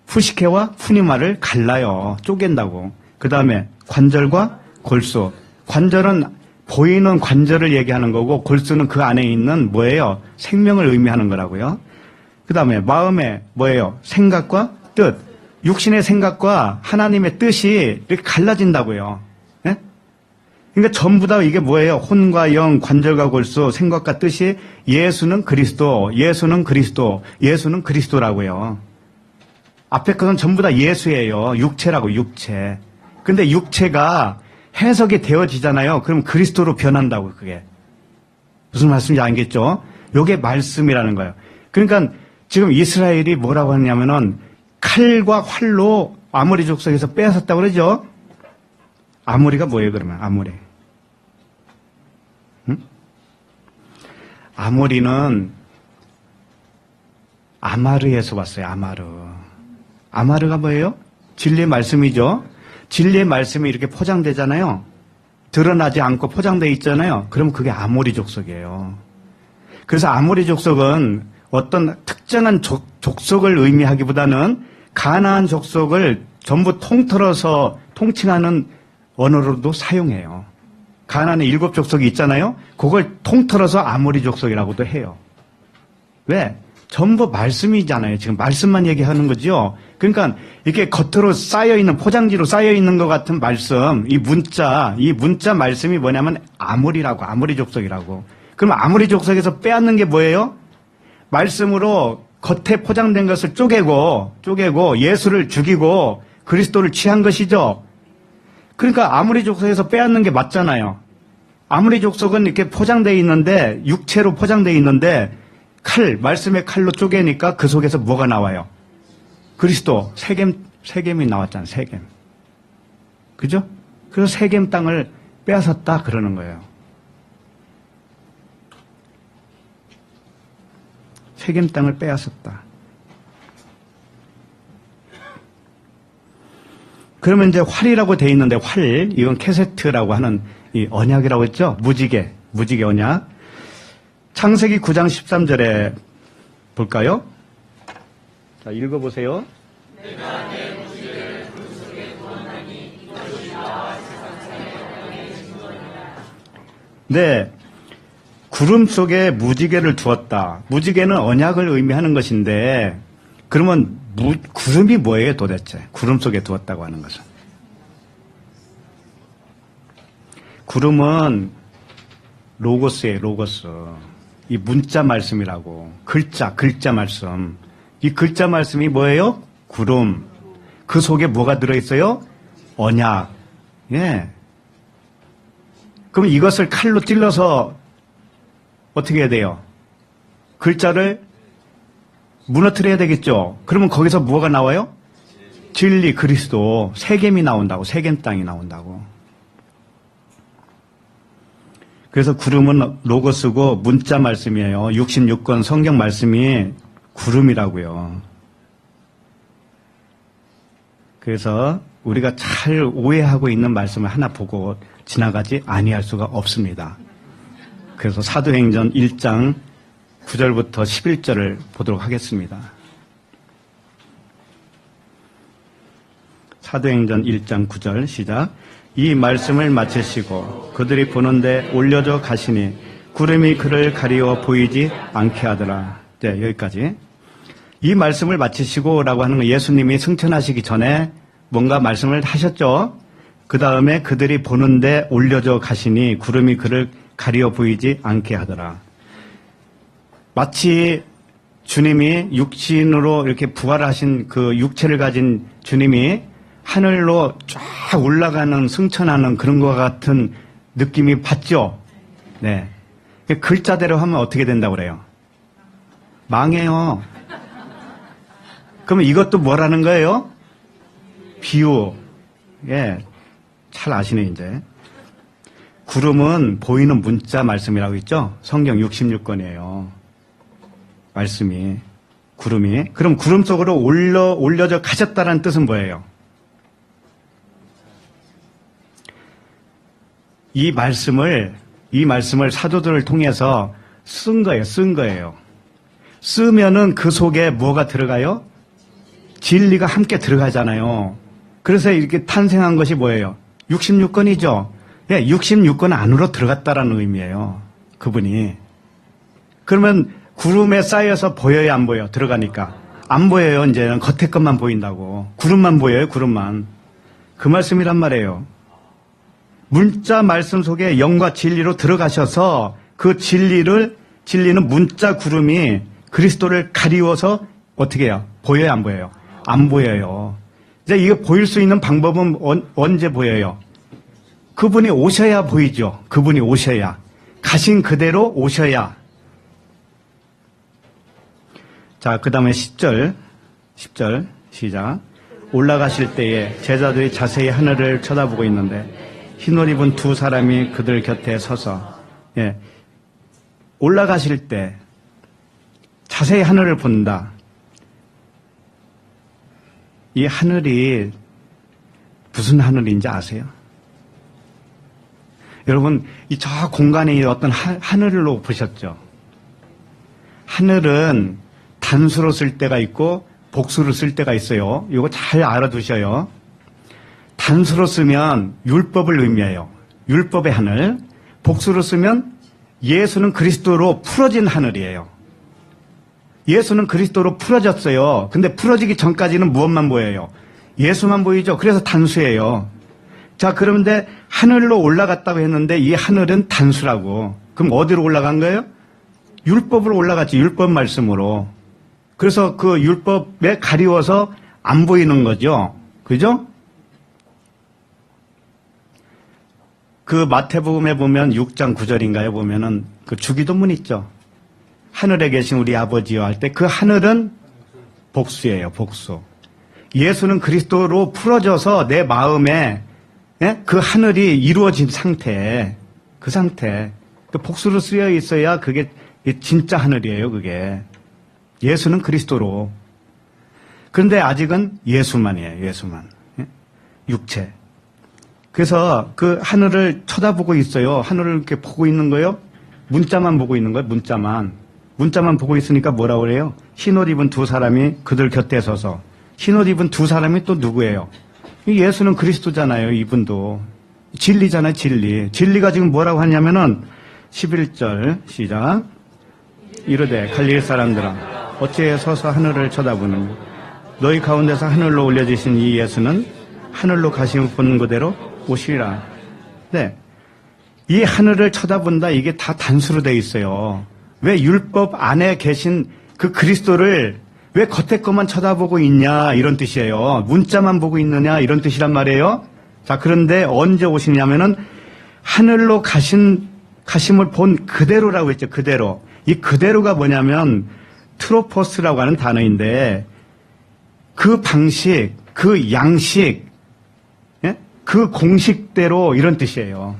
푸시케와 푸니마를 갈라요. 쪼갠다고. 그 다음에 관절과 골수. 관절은 보이는 관절을 얘기하는 거고 골수는 그 안에 있는 뭐예요? 생명을 의미하는 거라고요. 그 다음에 마음에 뭐예요? 생각과 뜻. 육신의 생각과 하나님의 뜻이 이렇게 갈라진다고요. 예? 그러니까 전부 다 이게 뭐예요? 혼과 영, 관절과 골수, 생각과 뜻이 예수는 그리스도, 예수는 그리스도, 예수는 그리스도라고요. 앞에 것은 전부 다 예수예요. 육체라고, 육체. 근데 육체가 해석이 되어지잖아요. 그럼 그리스도로 변한다고, 그게. 무슨 말씀인지 알겠죠? 요게 말씀이라는 거예요. 그러니까 지금 이스라엘이 뭐라고 하냐면은 칼과 활로 아모리 족속에서 빼앗았다고 그러죠? 아모리가 뭐예요, 그러면? 아모리. 응? 아모리는 아마르에서 왔어요, 아마르. 아마르가 뭐예요? 진리의 말씀이죠? 진리의 말씀이 이렇게 포장되잖아요. 드러나지 않고 포장되어 있잖아요. 그럼 그게 아모리 족속이에요. 그래서 아모리 족속은 어떤 특정한 족속을 의미하기보다는 가나안 족속을 전부 통틀어서 통칭하는 언어로도 사용해요. 가나안에 7 족속이 있잖아요. 그걸 통틀어서 아모리 족속이라고도 해요. 왜? 전부 말씀이잖아요. 지금 말씀만 얘기하는 거죠. 그러니까 이렇게 겉으로 쌓여있는, 포장지로 쌓여있는 것 같은 말씀, 이 문자 말씀이 뭐냐면 아모리라고, 아모리 족속이라고. 그럼 아모리 족속에서 빼앗는 게 뭐예요? 말씀으로 겉에 포장된 것을 쪼개고 예수를 죽이고 그리스도를 취한 것이죠. 그러니까 아모리 족속에서 빼앗는 게 맞잖아요. 아모리 족속은 이렇게 포장되어 있는데, 육체로 포장되어 있는데 말씀의 칼로 쪼개니까 그 속에서 뭐가 나와요? 그리스도, 세겜이 나왔잖아요. 세겜. 그죠? 그래서 세겜 땅을 빼앗았다 그러는 거예요. 세겜 땅을 빼앗았다. 그러면 이제 활이라고 돼 있는데, 이건 캐세트라고 하는 이 언약이라고 했죠? 무지개 언약. 창세기 9장 13절에 볼까요? 자, 읽어보세요. 내가 내 무지개를 굴 속에 두었나니 이것이 나와 세상 사이에 있는 거니라. 네. 구름 속에 무지개를 두었다. 무지개는 언약을 의미하는 것인데, 그러면 구름이 뭐예요, 도대체? 구름 속에 두었다고 하는 것은. 구름은 로고스예요, 로고스. 이 문자 말씀이라고. 글자 말씀. 이 글자 말씀이 뭐예요? 구름. 그 속에 뭐가 들어있어요? 언약. 예. 그럼 이것을 칼로 찔러서 어떻게 해야 돼요? 글자를 무너뜨려야 되겠죠? 그러면 거기서 뭐가 나와요? 진리, 그리스도, 세겜이 나온다고, 세겜 땅이 나온다고. 그래서 구름은 로고스고 문자 말씀이에요. 66권 성경 말씀이 구름이라고요. 그래서 우리가 잘 오해하고 있는 말씀을 하나 보고 지나가지 아니할 수가 없습니다. 그래서 사도행전 1장 9절부터 11절을 보도록 하겠습니다. 사도행전 1장 9절 시작. 이 말씀을 마치시고 그들이 보는데 올려져 가시니 구름이 그를 가리워 보이지 않게 하더라. 네, 여기까지. 이 말씀을 마치시고라고 하는 건 예수님이 승천하시기 전에 뭔가 말씀을 하셨죠. 그 다음에 그들이 보는데 올려져 가시니 구름이 그를 가리워 보이지 않게 하더라. 마치 주님이 육신으로 이렇게 부활하신 그 육체를 가진 주님이 하늘로 쫙 올라가는 승천하는 그런 것 같은 느낌이 받죠? 네. 글자대로 하면 어떻게 된다고 그래요? 망해요. 그러면 이것도 뭐라는 거예요? 비유. 예. 잘 아시네, 이제. 구름은 보이는 문자 말씀이라고 있죠? 성경 66권이에요. 말씀이. 구름이. 그럼 구름 속으로 올려져 가셨다는 뜻은 뭐예요? 이 말씀을 사도들을 통해서 쓴 거예요. 쓰면은 그 속에 뭐가 들어가요? 진리가 함께 들어가잖아요. 그래서 이렇게 탄생한 것이 뭐예요? 66권이죠. 예, 66권 안으로 들어갔다라는 의미예요. 그분이. 그러면 구름에 쌓여서 보여요, 안 보여? 들어가니까. 안 보여요, 이제는. 겉에 것만 보인다고. 구름만 보여요, 구름만. 그 말씀이란 말이에요. 문자 말씀 속에 영과 진리로 들어가셔서 그 진리는 문자 구름이 그리스도를 가리워서 어떻게 해요? 보여요, 안 보여요? 안 보여요. 이제 이거 보일 수 있는 방법은 언제 보여요? 그분이 오셔야 보이죠. 그분이 오셔야. 가신 그대로 오셔야. 자, 그 다음에 10절 시작. 올라가실 때에 제자들이 자세히 하늘을 쳐다보고 있는데 흰옷 입은 두 사람이 그들 곁에 서서, 예, 올라가실 때 자세히 하늘을 본다. 이 하늘이 무슨 하늘인지 아세요? 여러분, 이 저 공간에 어떤 하늘로 보셨죠? 하늘은 단수로 쓸 때가 있고 복수로 쓸 때가 있어요. 이거 잘 알아두셔요. 단수로 쓰면 율법을 의미해요. 율법의 하늘. 복수로 쓰면 예수는 그리스도로 풀어진 하늘이에요. 예수는 그리스도로 풀어졌어요. 근데 풀어지기 전까지는 무엇만 보여요? 예수만 보이죠. 그래서 단수예요. 자, 그런데 하늘로 올라갔다고 했는데 이 하늘은 단수라고. 그럼 어디로 올라간 거예요? 율법으로 올라갔지. 율법 말씀으로. 그래서 그 율법에 가리워서 안 보이는 거죠. 그죠? 그 마태복음에 보면 6장 9절인가요? 보면은 그 주기도문 있죠. 하늘에 계신 우리 아버지여 할 때 그 하늘은 복수예요. 복수. 예수는 그리스도로 풀어져서 내 마음에, 예? 그 하늘이 이루어진 상태. 그 상태. 그 복수로 쓰여 있어야 그게 진짜 하늘이에요. 그게. 예수는 그리스도로. 그런데 아직은 예수만이에요. 예수만. 예? 육체. 그래서 그 하늘을 쳐다보고 있어요. 하늘을 이렇게 보고 있는 거예요. 문자만 보고 있는 거예요. 문자만 보고 있으니까 뭐라고 그래요? 흰옷 입은 두 사람이 그들 곁에 서서. 흰옷 입은 두 사람이 또 누구예요? 예수는 그리스도잖아요. 이분도. 진리잖아요. 진리. 진리가 지금 뭐라고 하냐면은 11절 시작. 이르되 갈릴리 사람들아 어찌해 서서 하늘을 쳐다보는가? 너희 가운데서 하늘로 올려주신 이 예수는 하늘로 가심을 보는 그대로 오시리라. 네. 이 하늘을 쳐다본다. 이게 다 단수로 돼 있어요. 왜 율법 안에 계신 그 그리스도를 왜 겉에 것만 쳐다보고 있냐 이런 뜻이에요. 문자만 보고 있느냐 이런 뜻이란 말이에요. 자, 그런데 언제 오시냐면은 하늘로 가심을 본 그대로라고 했죠. 그대로. 이 그대로가 뭐냐면 트로포스라고 하는 단어인데 그 방식, 그 양식, 예? 그 공식대로 이런 뜻이에요.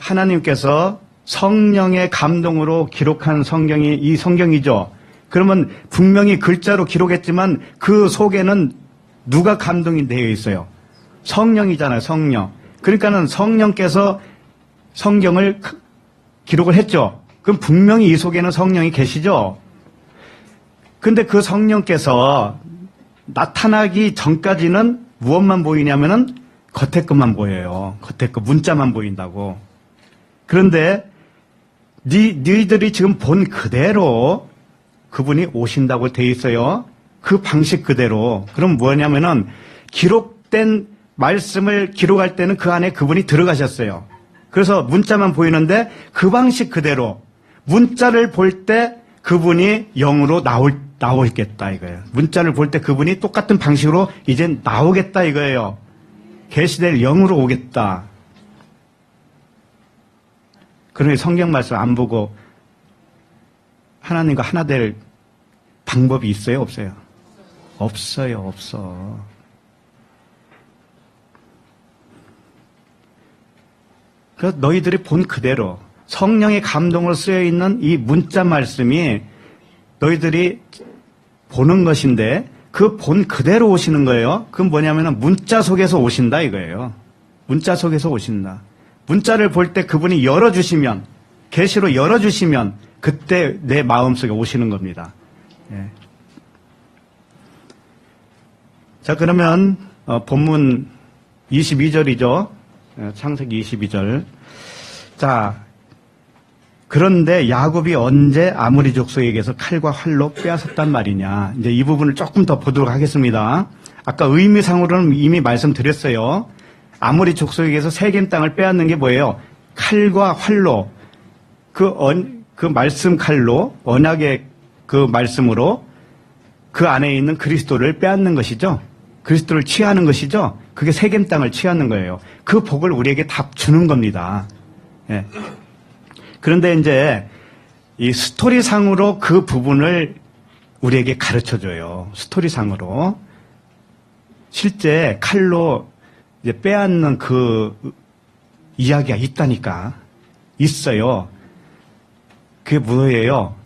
하나님께서 성령의 감동으로 기록한 성경이 이 성경이죠. 그러면 분명히 글자로 기록했지만 그 속에는 누가 감동이 되어 있어요? 성령이잖아요. 성령. 그러니까는 성령께서 성경을 기록을 했죠. 그럼 분명히 이 속에는 성령이 계시죠. 근데 그 성령께서 나타나기 전까지는 무엇만 보이냐면은 겉에 것만 보여요. 겉에 것, 문자만 보인다고. 그런데 너희들이 지금 본 그대로 그분이 오신다고 돼 있어요. 그 방식 그대로. 그럼 뭐냐면은 기록된 말씀을 기록할 때는 그 안에 그분이 들어가셨어요. 그래서 문자만 보이는데 그 방식 그대로 문자를 볼 때 그분이 영으로 나오겠다 이거예요. 문자를 볼 때 그분이 똑같은 방식으로 이제 나오겠다 이거예요. 계시될 영으로 오겠다. 그러니 성경 말씀 안 보고 하나님과 하나 될 방법이 있어요? 없어요? 없어요. 없어. 그래서 너희들이 본 그대로 성령의 감동으로 쓰여 있는 이 문자 말씀이 너희들이 보는 것인데 그 본 그대로 오시는 거예요. 그건 뭐냐면 문자 속에서 오신다 이거예요. 문자 속에서 오신다. 문자를 볼 때 그분이 열어주시면, 계시로 열어주시면 그때 내 마음속에 오시는 겁니다. 예. 자, 그러면 본문 22절이죠. 창세기 22절. 자, 그런데 야곱이 언제 아모리 족속에게서 칼과 활로 빼앗았단 말이냐. 이제 이 부분을 조금 더 보도록 하겠습니다. 아까 의미상으로는 이미 말씀드렸어요. 아모리 족속에게서 세겜 땅을 빼앗는 게 뭐예요? 칼과 활로, 그 말씀 칼로, 언약의 그 말씀으로 그 안에 있는 그리스도를 빼앗는 것이죠. 그리스도를 취하는 것이죠. 그게 세겜 땅을 취하는 거예요. 그 복을 우리에게 다 주는 겁니다. 예. 그런데 이제 이 스토리상으로 그 부분을 우리에게 가르쳐줘요. 스토리상으로. 실제 칼로 이제 빼앗는 그 이야기가 있다니까. 있어요. 그게 뭐예요?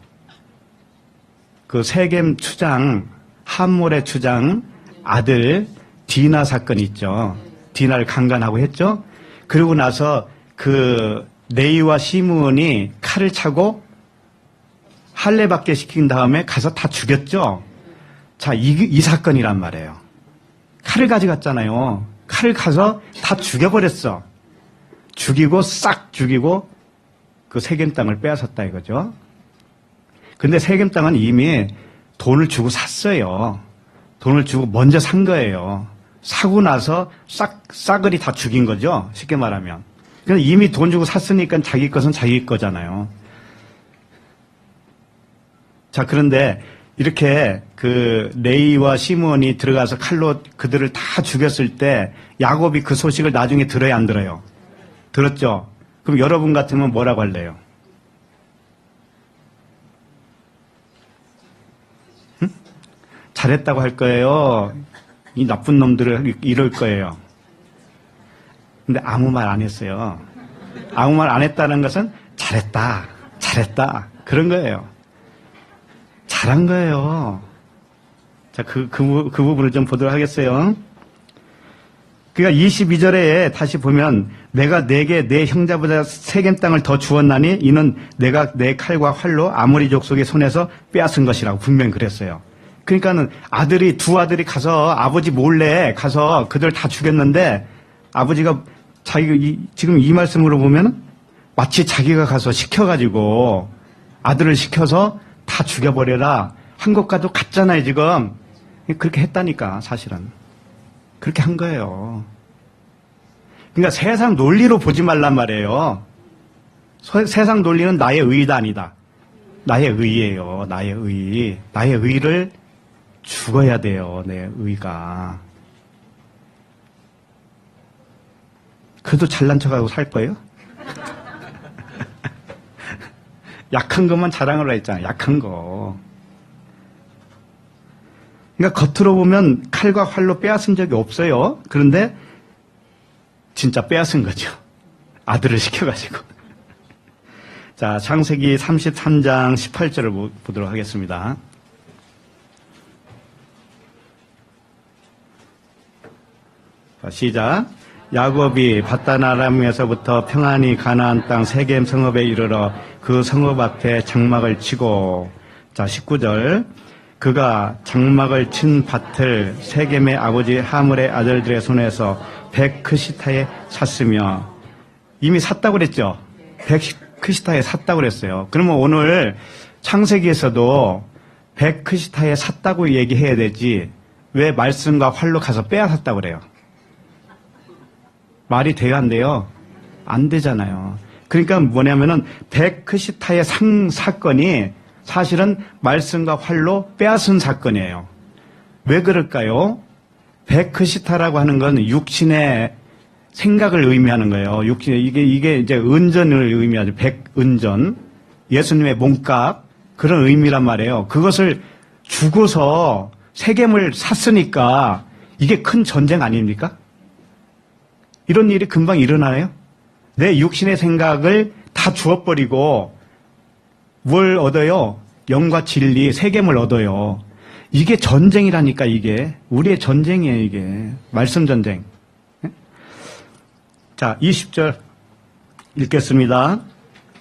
그 세겜 추장, 함몰의 추장 아들 디나 사건이 있죠. 디나를 강간하고 했죠. 그러고 나서 그 레이와 시므온이 칼을 차고 할례받게 시킨 다음에 가서 다 죽였죠. 자, 이 사건이란 말이에요. 칼을 가져갔잖아요. 칼을 가서 다 죽여버렸어. 죽이고 싹 죽이고 그 세겜 땅을 빼앗았다 이거죠. 근데 세겜 땅은 이미 돈을 주고 샀어요. 돈을 주고 먼저 산 거예요. 사고 나서 싸그리 다 죽인 거죠. 쉽게 말하면. 그래서 이미 돈 주고 샀으니까 자기 것은 자기 거잖아요. 자, 그런데 이렇게 그 레이와 시므온이 들어가서 칼로 그들을 다 죽였을 때 야곱이 그 소식을 나중에 들어야 안 들어요? 들었죠? 그럼 여러분 같으면 뭐라고 할래요? 응? 잘했다고 할 거예요? 이 나쁜 놈들을 이럴 거예요? 근데 아무 말 안 했어요. 아무 말 안 했다는 것은 잘했다, 그런 거예요. 잘한 거예요. 자, 그 부분을 좀 보도록 하겠어요. 그러니까 22절에 다시 보면 내가 내게 내 형제보다 세겜 땅을 더 주었나니 이는 내가 내 칼과 활로 아모리 족속의 손에서 빼앗은 것이라고 분명히 그랬어요. 그러니까는 두 아들이 가서 아버지 몰래 가서 그들 다 죽였는데 아버지가 지금 이 말씀으로 보면 마치 자기가 가서 시켜가지고 아들을 시켜서 다 죽여버려라 한 것과도 같잖아요, 지금. 그렇게 했다니까, 사실은. 그렇게 한 거예요. 그러니까 세상 논리로 보지 말란 말이에요. 세상 논리는 나의 의의다 아니다. 나의 의의예요. 나의 의의. 나의 의의를 죽어야 돼요. 내 의의가. 그래도 잘난 척하고 살 거예요? 약한 것만 자랑을 했잖아요. 약한 거. 그러니까 겉으로 보면 칼과 활로 빼앗은 적이 없어요. 그런데 진짜 빼앗은 거죠. 아들을 시켜가지고. 자, 창세기 33장 18절을 보도록 하겠습니다. 자, 시작. 야곱이 바단-아람에서부터 평안히 가나안 땅 세겜 성읍에 이르러 그 성읍 앞에 장막을 치고, 자, 19절. 그가 장막을 친 밭을 세겜의 아버지 하물의 아들들의 손에서 백크시타에 샀으며, 이미 샀다고 그랬죠? 백크시타에 샀다고 그랬어요. 그러면 오늘 창세기에서도 백크시타에 샀다고 얘기해야 되지, 왜 말씀과 활로 가서 빼앗았다고 그래요? 말이 돼야 안 돼요? 안 되잖아요. 그러니까 뭐냐면은 백크시타의 사건이 사실은 말씀과 활로 빼앗은 사건이에요. 왜 그럴까요? 백크시타라고 하는 건 육신의 생각을 의미하는 거예요. 이게 이제 은전을 의미하죠. 백은전. 예수님의 몸값. 그런 의미란 말이에요. 그것을 주고서 세겜을 샀으니까 이게 큰 전쟁 아닙니까? 이런 일이 금방 일어나요? 내 육신의 생각을 다 주어버리고 뭘 얻어요? 영과 진리, 세겜을 얻어요. 이게 전쟁이라니까, 이게. 우리의 전쟁이에요, 이게. 말씀 전쟁. 자, 20절 읽겠습니다.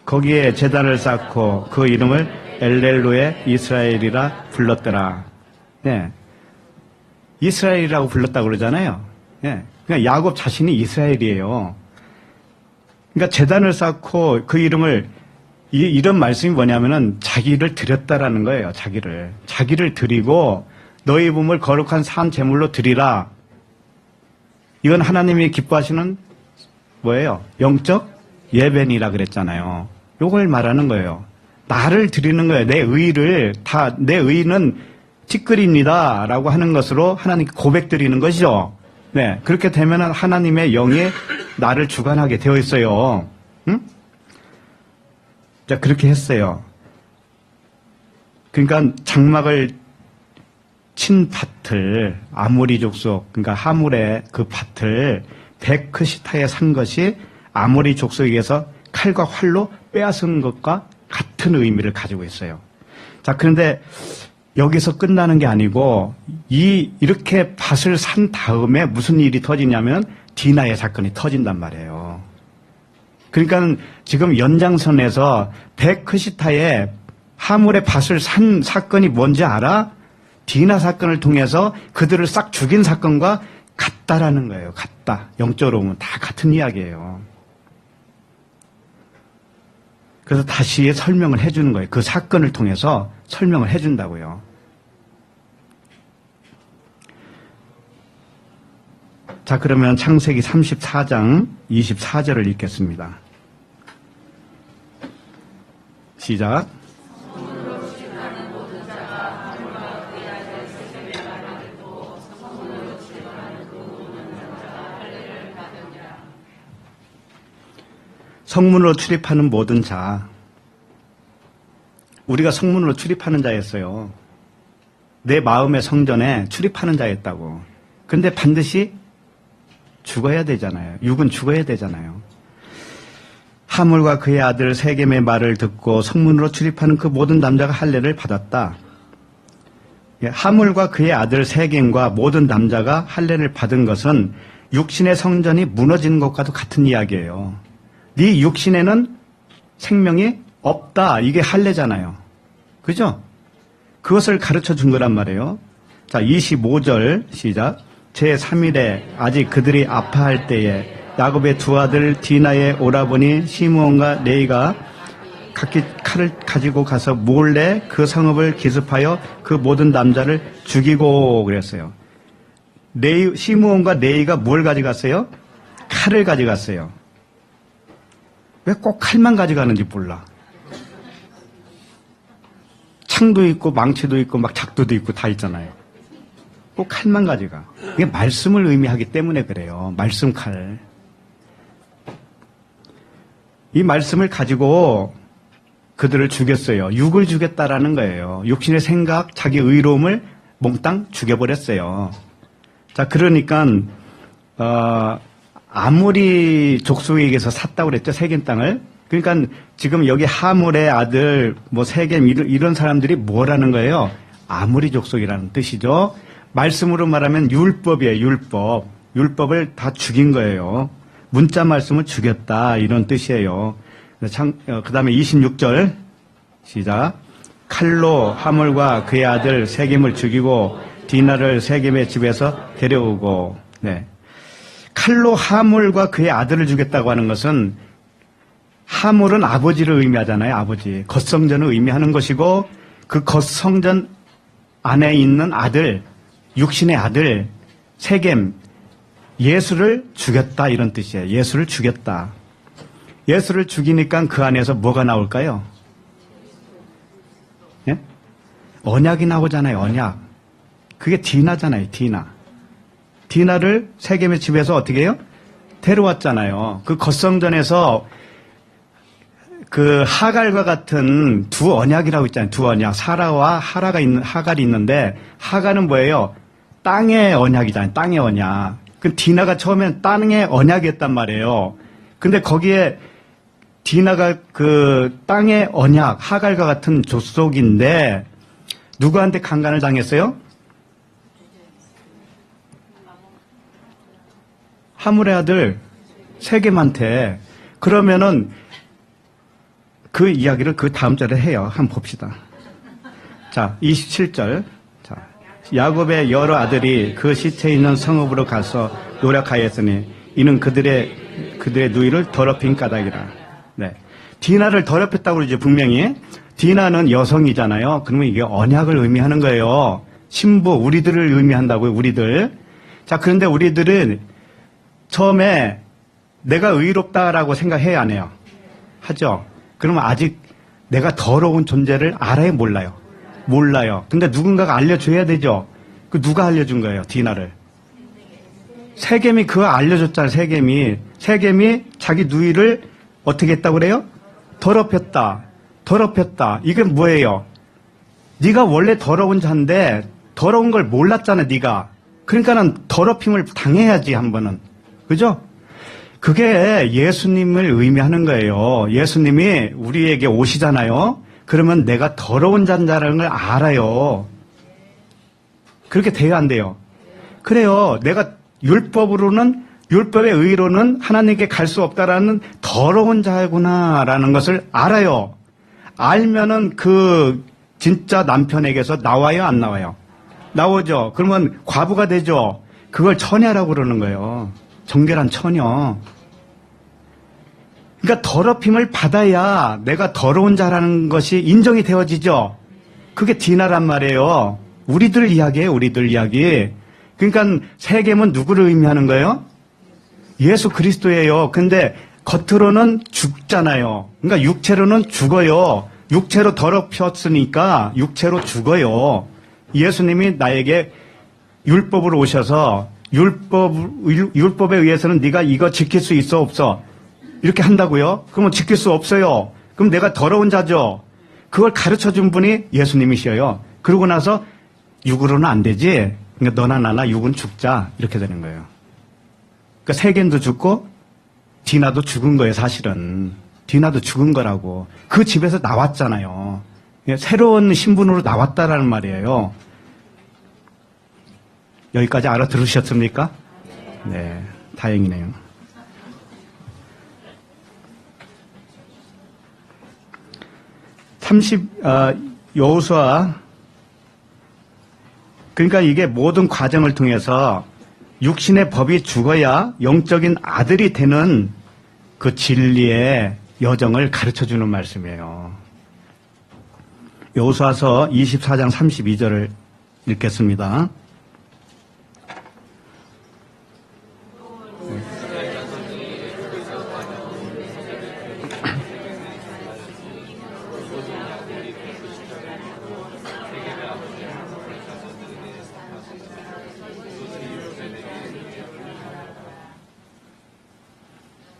거기에 제단을 쌓고 그 이름을 엘렐로의 이스라엘이라 불렀더라. 네. 이스라엘이라고 불렀다고 그러잖아요. 네. 그러니까 야곱 자신이 이스라엘이에요. 그러니까 제단을 쌓고 그 이름을, 이런 말씀이 뭐냐면은 자기를 드렸다라는 거예요. 자기를 드리고 너희 몸을 거룩한 산 제물로 드리라. 이건 하나님이 기뻐하시는 뭐예요? 영적 예배니라 그랬잖아요. 요걸 말하는 거예요. 나를 드리는 거예요. 내 의는 찌끄립니다. 라고 하는 것으로 하나님께 고백 드리는 것이죠. 네. 그렇게 되면 하나님의 영이 나를 주관하게 되어 있어요. 응? 자, 그렇게 했어요. 그러니까 장막을 친 밭을, 아모리 족속, 그러니까 하물의 그 밭을 베크시타에 산 것이 아모리 족속에게서 칼과 활로 빼앗은 것과 같은 의미를 가지고 있어요. 자, 그런데 여기서 끝나는 게 아니고 이렇게 밭을 산 다음에 무슨 일이 터지냐면 디나의 사건이 터진단 말이에요. 그러니까 지금 연장선에서 베크시타에 하물의 밭을 산 사건이 뭔지 알아? 디나 사건을 통해서 그들을 싹 죽인 사건과 같다라는 거예요. 같다. 영적으로 보면 다 같은 이야기예요. 그래서 다시 설명을 해주는 거예요. 그 사건을 통해서 설명을 해준다고요. 자, 그러면 창세기 34장 24절을 읽겠습니다. 시작. 성문으로 출입하는 모든 자. 우리가 성문으로 출입하는 자였어요. 내 마음의 성전에 출입하는 자였다고. 근데 반드시 죽어야 되잖아요. 육은 죽어야 되잖아요. 하물과 그의 아들 세겜의 말을 듣고 성문으로 출입하는 그 모든 남자가 할례를 받았다. 하물과 그의 아들 세겜과 모든 남자가 할례를 받은 것은 육신의 성전이 무너지는 것과도 같은 이야기예요. 네 육신에는 생명이 없다. 이게 할례잖아요. 그죠? 그것을 가르쳐 준 거란 말이에요. 자, 25절 시작. 제3일에 아직 그들이 아파할 때에 야곱의 두 아들 디나의 오라버니 시므온과 레이가 각기 칼을 가지고 가서 몰래 그 성읍을 기습하여 그 모든 남자를 죽이고 그랬어요. 시므온과 레이가 뭘 가져갔어요? 칼을 가져갔어요. 왜 꼭 칼만 가져가는지 몰라. 창도 있고 망치도 있고 막 작두도 있고 다 있잖아요. 꼭 칼만 가져가. 이게 말씀을 의미하기 때문에 그래요. 말씀 칼. 이 말씀을 가지고 그들을 죽였어요. 육을 죽였다라는 거예요. 육신의 생각, 자기 의로움을 몽땅 죽여버렸어요. 자, 그러니까 아모리 족속에게서 샀다고 그랬죠. 세겜 땅을. 그러니까 지금 여기 하물의 아들, 세겜 이런 사람들이 뭐라는 거예요? 아모리 족속이라는 뜻이죠. 말씀으로 말하면 율법이에요. 율법. 율법을 다 죽인 거예요. 문자 말씀을 죽였다. 이런 뜻이에요. 그 다음에 26절 시작. 칼로 하물과 그의 아들 세겜을 죽이고 디나를 세겜의 집에서 데려오고. 네. 칼로 하물과 그의 아들을 죽였다고 하는 것은 하물은 아버지를 의미하잖아요. 아버지. 겉성전을 의미하는 것이고 그 겉성전 안에 있는 아들, 육신의 아들, 세겜, 예수를 죽였다 이런 뜻이에요. 예수를 죽였다. 예수를 죽이니까 그 안에서 뭐가 나올까요? 예? 언약이 나오잖아요. 언약. 그게 디나잖아요. 디나. 디나를 세겜의 집에서 어떻게 해요? 데려왔잖아요. 그 겉성전에서 그 하갈과 같은 두 언약이라고 있잖아요. 두 언약. 사라와 하갈이 있는데 하갈은 뭐예요? 땅의 언약이잖아요. 땅의 언약. 그 디나가 처음엔 땅의 언약이었단 말이에요. 근데 거기에 디나가 그 땅의 언약, 하갈과 같은 족속인데 누구한테 강간을 당했어요? 하물의 아들 세겜한테. 그러면은 그 이야기를 그 다음 절에 해요. 한번 봅시다. 자, 27절. 자, 야곱의 여러 아들이 그 시체 있는 성읍으로 가서 노력하였으니 이는 그들의 누이를 더럽힌 까닭이라. 네. 디나를 더럽혔다고 그러죠, 분명히. 디나는 여성이잖아요. 그러면 이게 언약을 의미하는 거예요. 신부, 우리들을 의미한다고요, 우리들. 자, 그런데 우리들은 처음에 내가 의롭다라고 생각해야 안 해요. 하죠? 그러면 아직 내가 더러운 존재를 알아요, 몰라요? 몰라요. 근데 누군가가 알려줘야 되죠? 그 누가 알려준 거예요, 디나를? 세겜이 그거 알려줬잖아요, 세겜이. 세겜이 자기 누이를 어떻게 했다고 그래요? 더럽혔다. 더럽혔다. 이게 뭐예요? 네가 원래 더러운 자인데 더러운 걸 몰랐잖아, 네가. 그러니까는 더럽힘을 당해야지, 한 번은. 그죠? 그게 예수님을 의미하는 거예요. 예수님이 우리에게 오시잖아요. 그러면 내가 더러운 자라는 걸 알아요. 그렇게 돼야 안 돼요. 그래요. 내가 율법의 의로는 하나님께 갈 수 없다라는 더러운 자구나라는 것을 알아요. 알면은 그 진짜 남편에게서 나와요, 안 나와요? 나오죠. 그러면 과부가 되죠. 그걸 처녀라고 그러는 거예요. 정결한 처녀. 그러니까 더럽힘을 받아야 내가 더러운 자라는 것이 인정이 되어지죠. 그게 디나란 말이에요. 우리들 이야기예요, 우리들 이야기. 그러니까 세겜은 누구를 의미하는 거예요? 예수 그리스도예요. 근데 겉으로는 죽잖아요. 그러니까 육체로는 죽어요. 육체로 더럽혔으니까 육체로 죽어요. 예수님이 나에게 율법으로 오셔서 율법에 의해서는 네가 이거 지킬 수 있어, 없어? 이렇게 한다고요? 그러면 지킬 수 없어요. 그럼 내가 더러운 자죠. 그걸 가르쳐준 분이 예수님이셔요. 그러고 나서 육으로는 안 되지. 그러니까 너나 나나 육은 죽자. 이렇게 되는 거예요. 그러니까 세겜도 죽고 디나도 죽은 거예요, 사실은. 디나도 죽은 거라고. 그 집에서 나왔잖아요. 새로운 신분으로 나왔다라는 말이에요. 여기까지 알아들으셨습니까? 네, 다행이네요. 여호수아, 그러니까 이게 모든 과정을 통해서 육신의 법이 죽어야 영적인 아들이 되는 그 진리의 여정을 가르쳐주는 말씀이에요. 여호수아서 24장 32절을 읽겠습니다.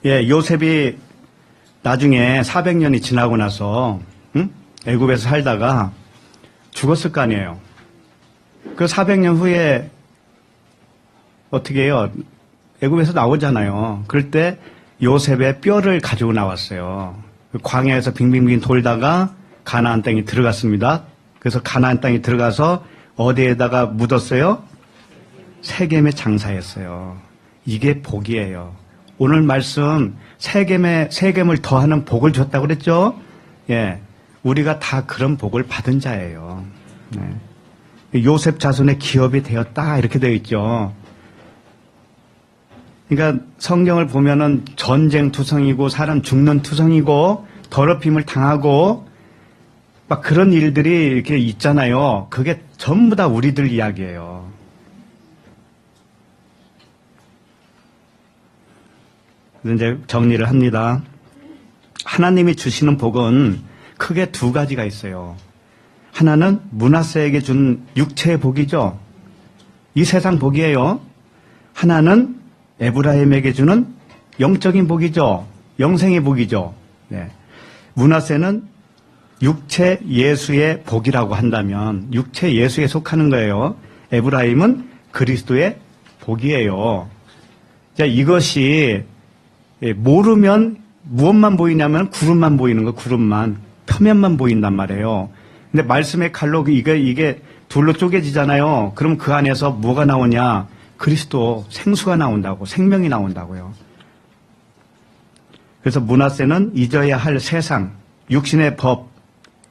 예, 요셉이 나중에 400년이 지나고 나서 애굽에서 살다가 죽었을 거 아니에요. 그 400년 후에 어떻게 해요? 애굽에서 나오잖아요. 그럴 때 요셉의 뼈를 가지고 나왔어요. 광야에서 빙빙빙 돌다가 가나안 땅에 들어갔습니다. 그래서 가나안 땅에 들어가서 어디에다가 묻었어요? 세겜에 장사했어요. 이게 복이에요. 오늘 말씀 세겜을 더하는 복을 줬다고 그랬죠? 예, 우리가 다 그런 복을 받은 자예요. 네. 요셉 자손의 기업이 되었다 이렇게 되어 있죠. 그러니까 성경을 보면은 전쟁 투성이고 사람 죽는 투성이고 더럽힘을 당하고 막 그런 일들이 이렇게 있잖아요. 그게 전부 다 우리들 이야기예요. 이제 정리를 합니다. 하나님이 주시는 복은 크게 두 가지가 있어요. 하나는 므낫세에게 준 육체의 복이죠. 이 세상 복이에요. 하나는 에브라임에게 주는 영적인 복이죠. 영생의 복이죠. 네. 므낫세는 육체 예수의 복이라고 한다면 육체 예수에 속하는 거예요. 에브라임은 그리스도의 복이에요. 자, 이것이 모르면 무엇만 보이냐면 구름만 보이는 거, 구름만. 표면만 보인단 말이에요. 근데 말씀의 칼로 이게 둘로 쪼개지잖아요. 그럼 그 안에서 뭐가 나오냐? 그리스도 생수가 나온다고, 생명이 나온다고요. 그래서 므낫세는 잊어야 할 세상, 육신의 법,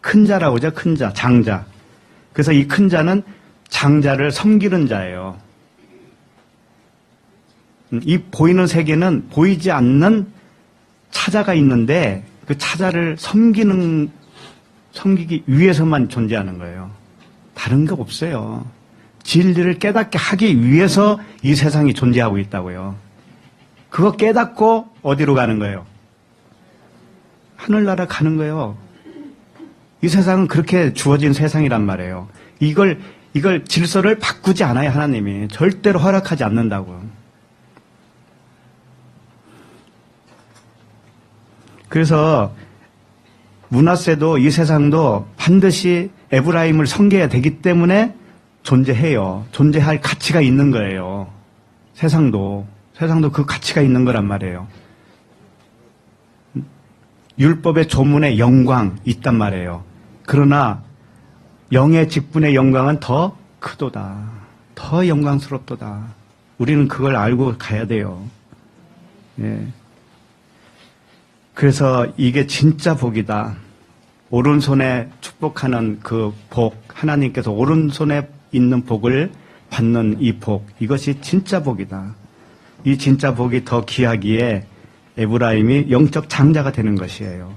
큰 자라고 하죠. 큰 자, 장자. 그래서 이 큰 자는 장자를 섬기는 자예요. 이 보이는 세계는 보이지 않는 차자가 있는데 그 차자를 섬기기 위해서만 존재하는 거예요. 다른 거 없어요. 진리를 깨닫게 하기 위해서 이 세상이 존재하고 있다고요. 그거 깨닫고 어디로 가는 거예요? 하늘나라 가는 거예요. 이 세상은 그렇게 주어진 세상이란 말이에요. 이걸 질서를 바꾸지 않아요, 하나님이. 절대로 허락하지 않는다고요. 그래서 므낫세도 이 세상도 반드시 에브라임을 섬겨야 되기 때문에 존재해요. 존재할 가치가 있는 거예요. 세상도 그 가치가 있는 거란 말이에요. 율법의 조문의 영광 있단 말이에요. 그러나 영의 직분의 영광은 더 크도다. 더 영광스럽도다. 우리는 그걸 알고 가야 돼요. 예. 그래서 이게 진짜 복이다. 오른손에 축복하는 그 복, 하나님께서 오른손에 있는 복을 받는 이 복, 이것이 진짜 복이다. 이 진짜 복이 더 귀하기에 에브라임이 영적 장자가 되는 것이에요.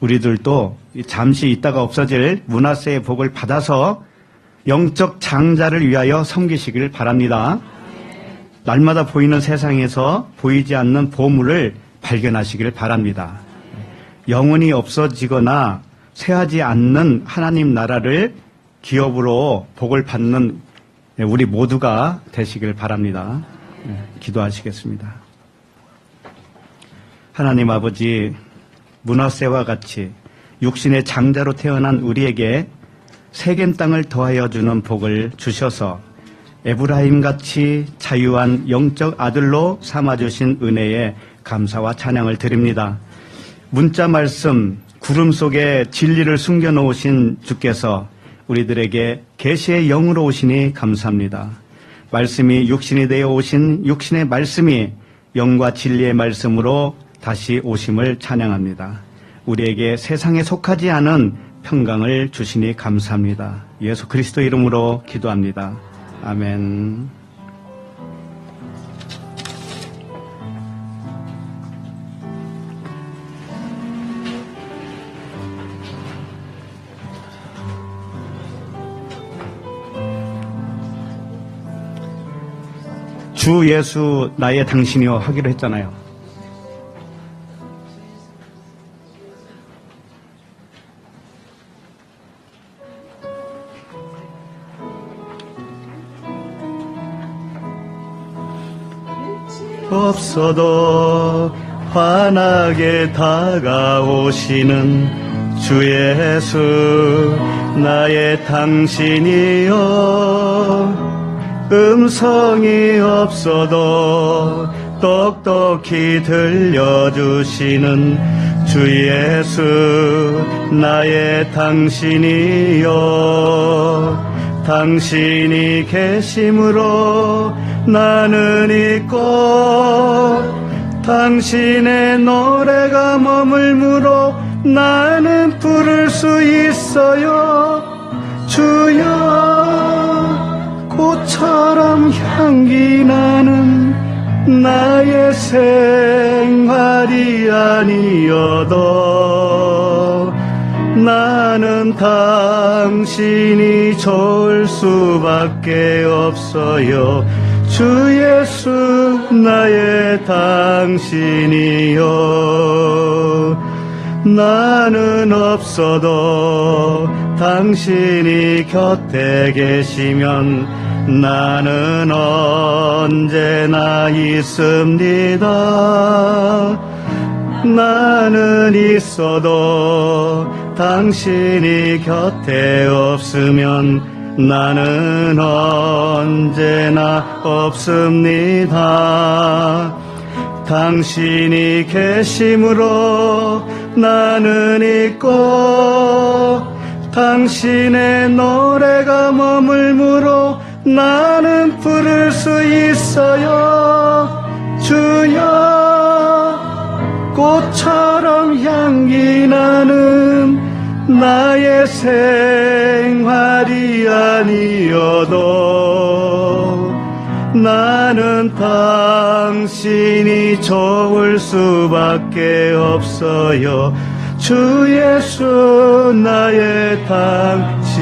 우리들도 잠시 있다가 없어질 므낫세의 복을 받아서 영적 장자를 위하여 섬기시길 바랍니다. 날마다 보이는 세상에서 보이지 않는 보물을 발견하시길 바랍니다. 영원히 없어지거나 쇠하지 않는 하나님 나라를 기업으로 복을 받는 우리 모두가 되시길 바랍니다. 기도하시겠습니다. 하나님 아버지, 므낫세와 같이 육신의 장자로 태어난 우리에게 세겜 땅을 더하여 주는 복을 주셔서 에브라임같이 자유한 영적 아들로 삼아주신 은혜에 감사와 찬양을 드립니다. 문자 말씀, 구름 속에 진리를 숨겨놓으신 주께서 우리들에게 계시의 영으로 오시니 감사합니다. 말씀이 육신이 되어 오신 육신의 말씀이 영과 진리의 말씀으로 다시 오심을 찬양합니다. 우리에게 세상에 속하지 않은 평강을 주시니 감사합니다. 예수 그리스도 이름으로 기도합니다. 아멘. 주 예수 나의 당신이여 하기로 했잖아요. 없어도 환하게 다가오시는 주 예수 나의 당신이여 음성이 없어도 똑똑히 들려주시는 주 예수 나의 당신이여 당신이 계심으로 나는 있고 당신의 노래가 머물므로 나는 부를 수 있어요. 주여 꽃처럼 향기 나는 나의 생활이 아니어도 나는 당신이 좋을 수밖에 없어요. 주 예수 나의 당신이요 나는 없어도 당신이 곁에 계시면 나는 언제나 있습니다. 나는 있어도 당신이 곁에 없으면 나는 언제나 없습니다. 당신이 계심으로 나는 있고 당신의 노래가 머물므로 나는 부를 수 있어요. 주여 꽃처럼 향기 나는 나의 생활이 아니어도 나는 당신이 좋을 수밖에 없어요. 주 예수 나의 당신이여.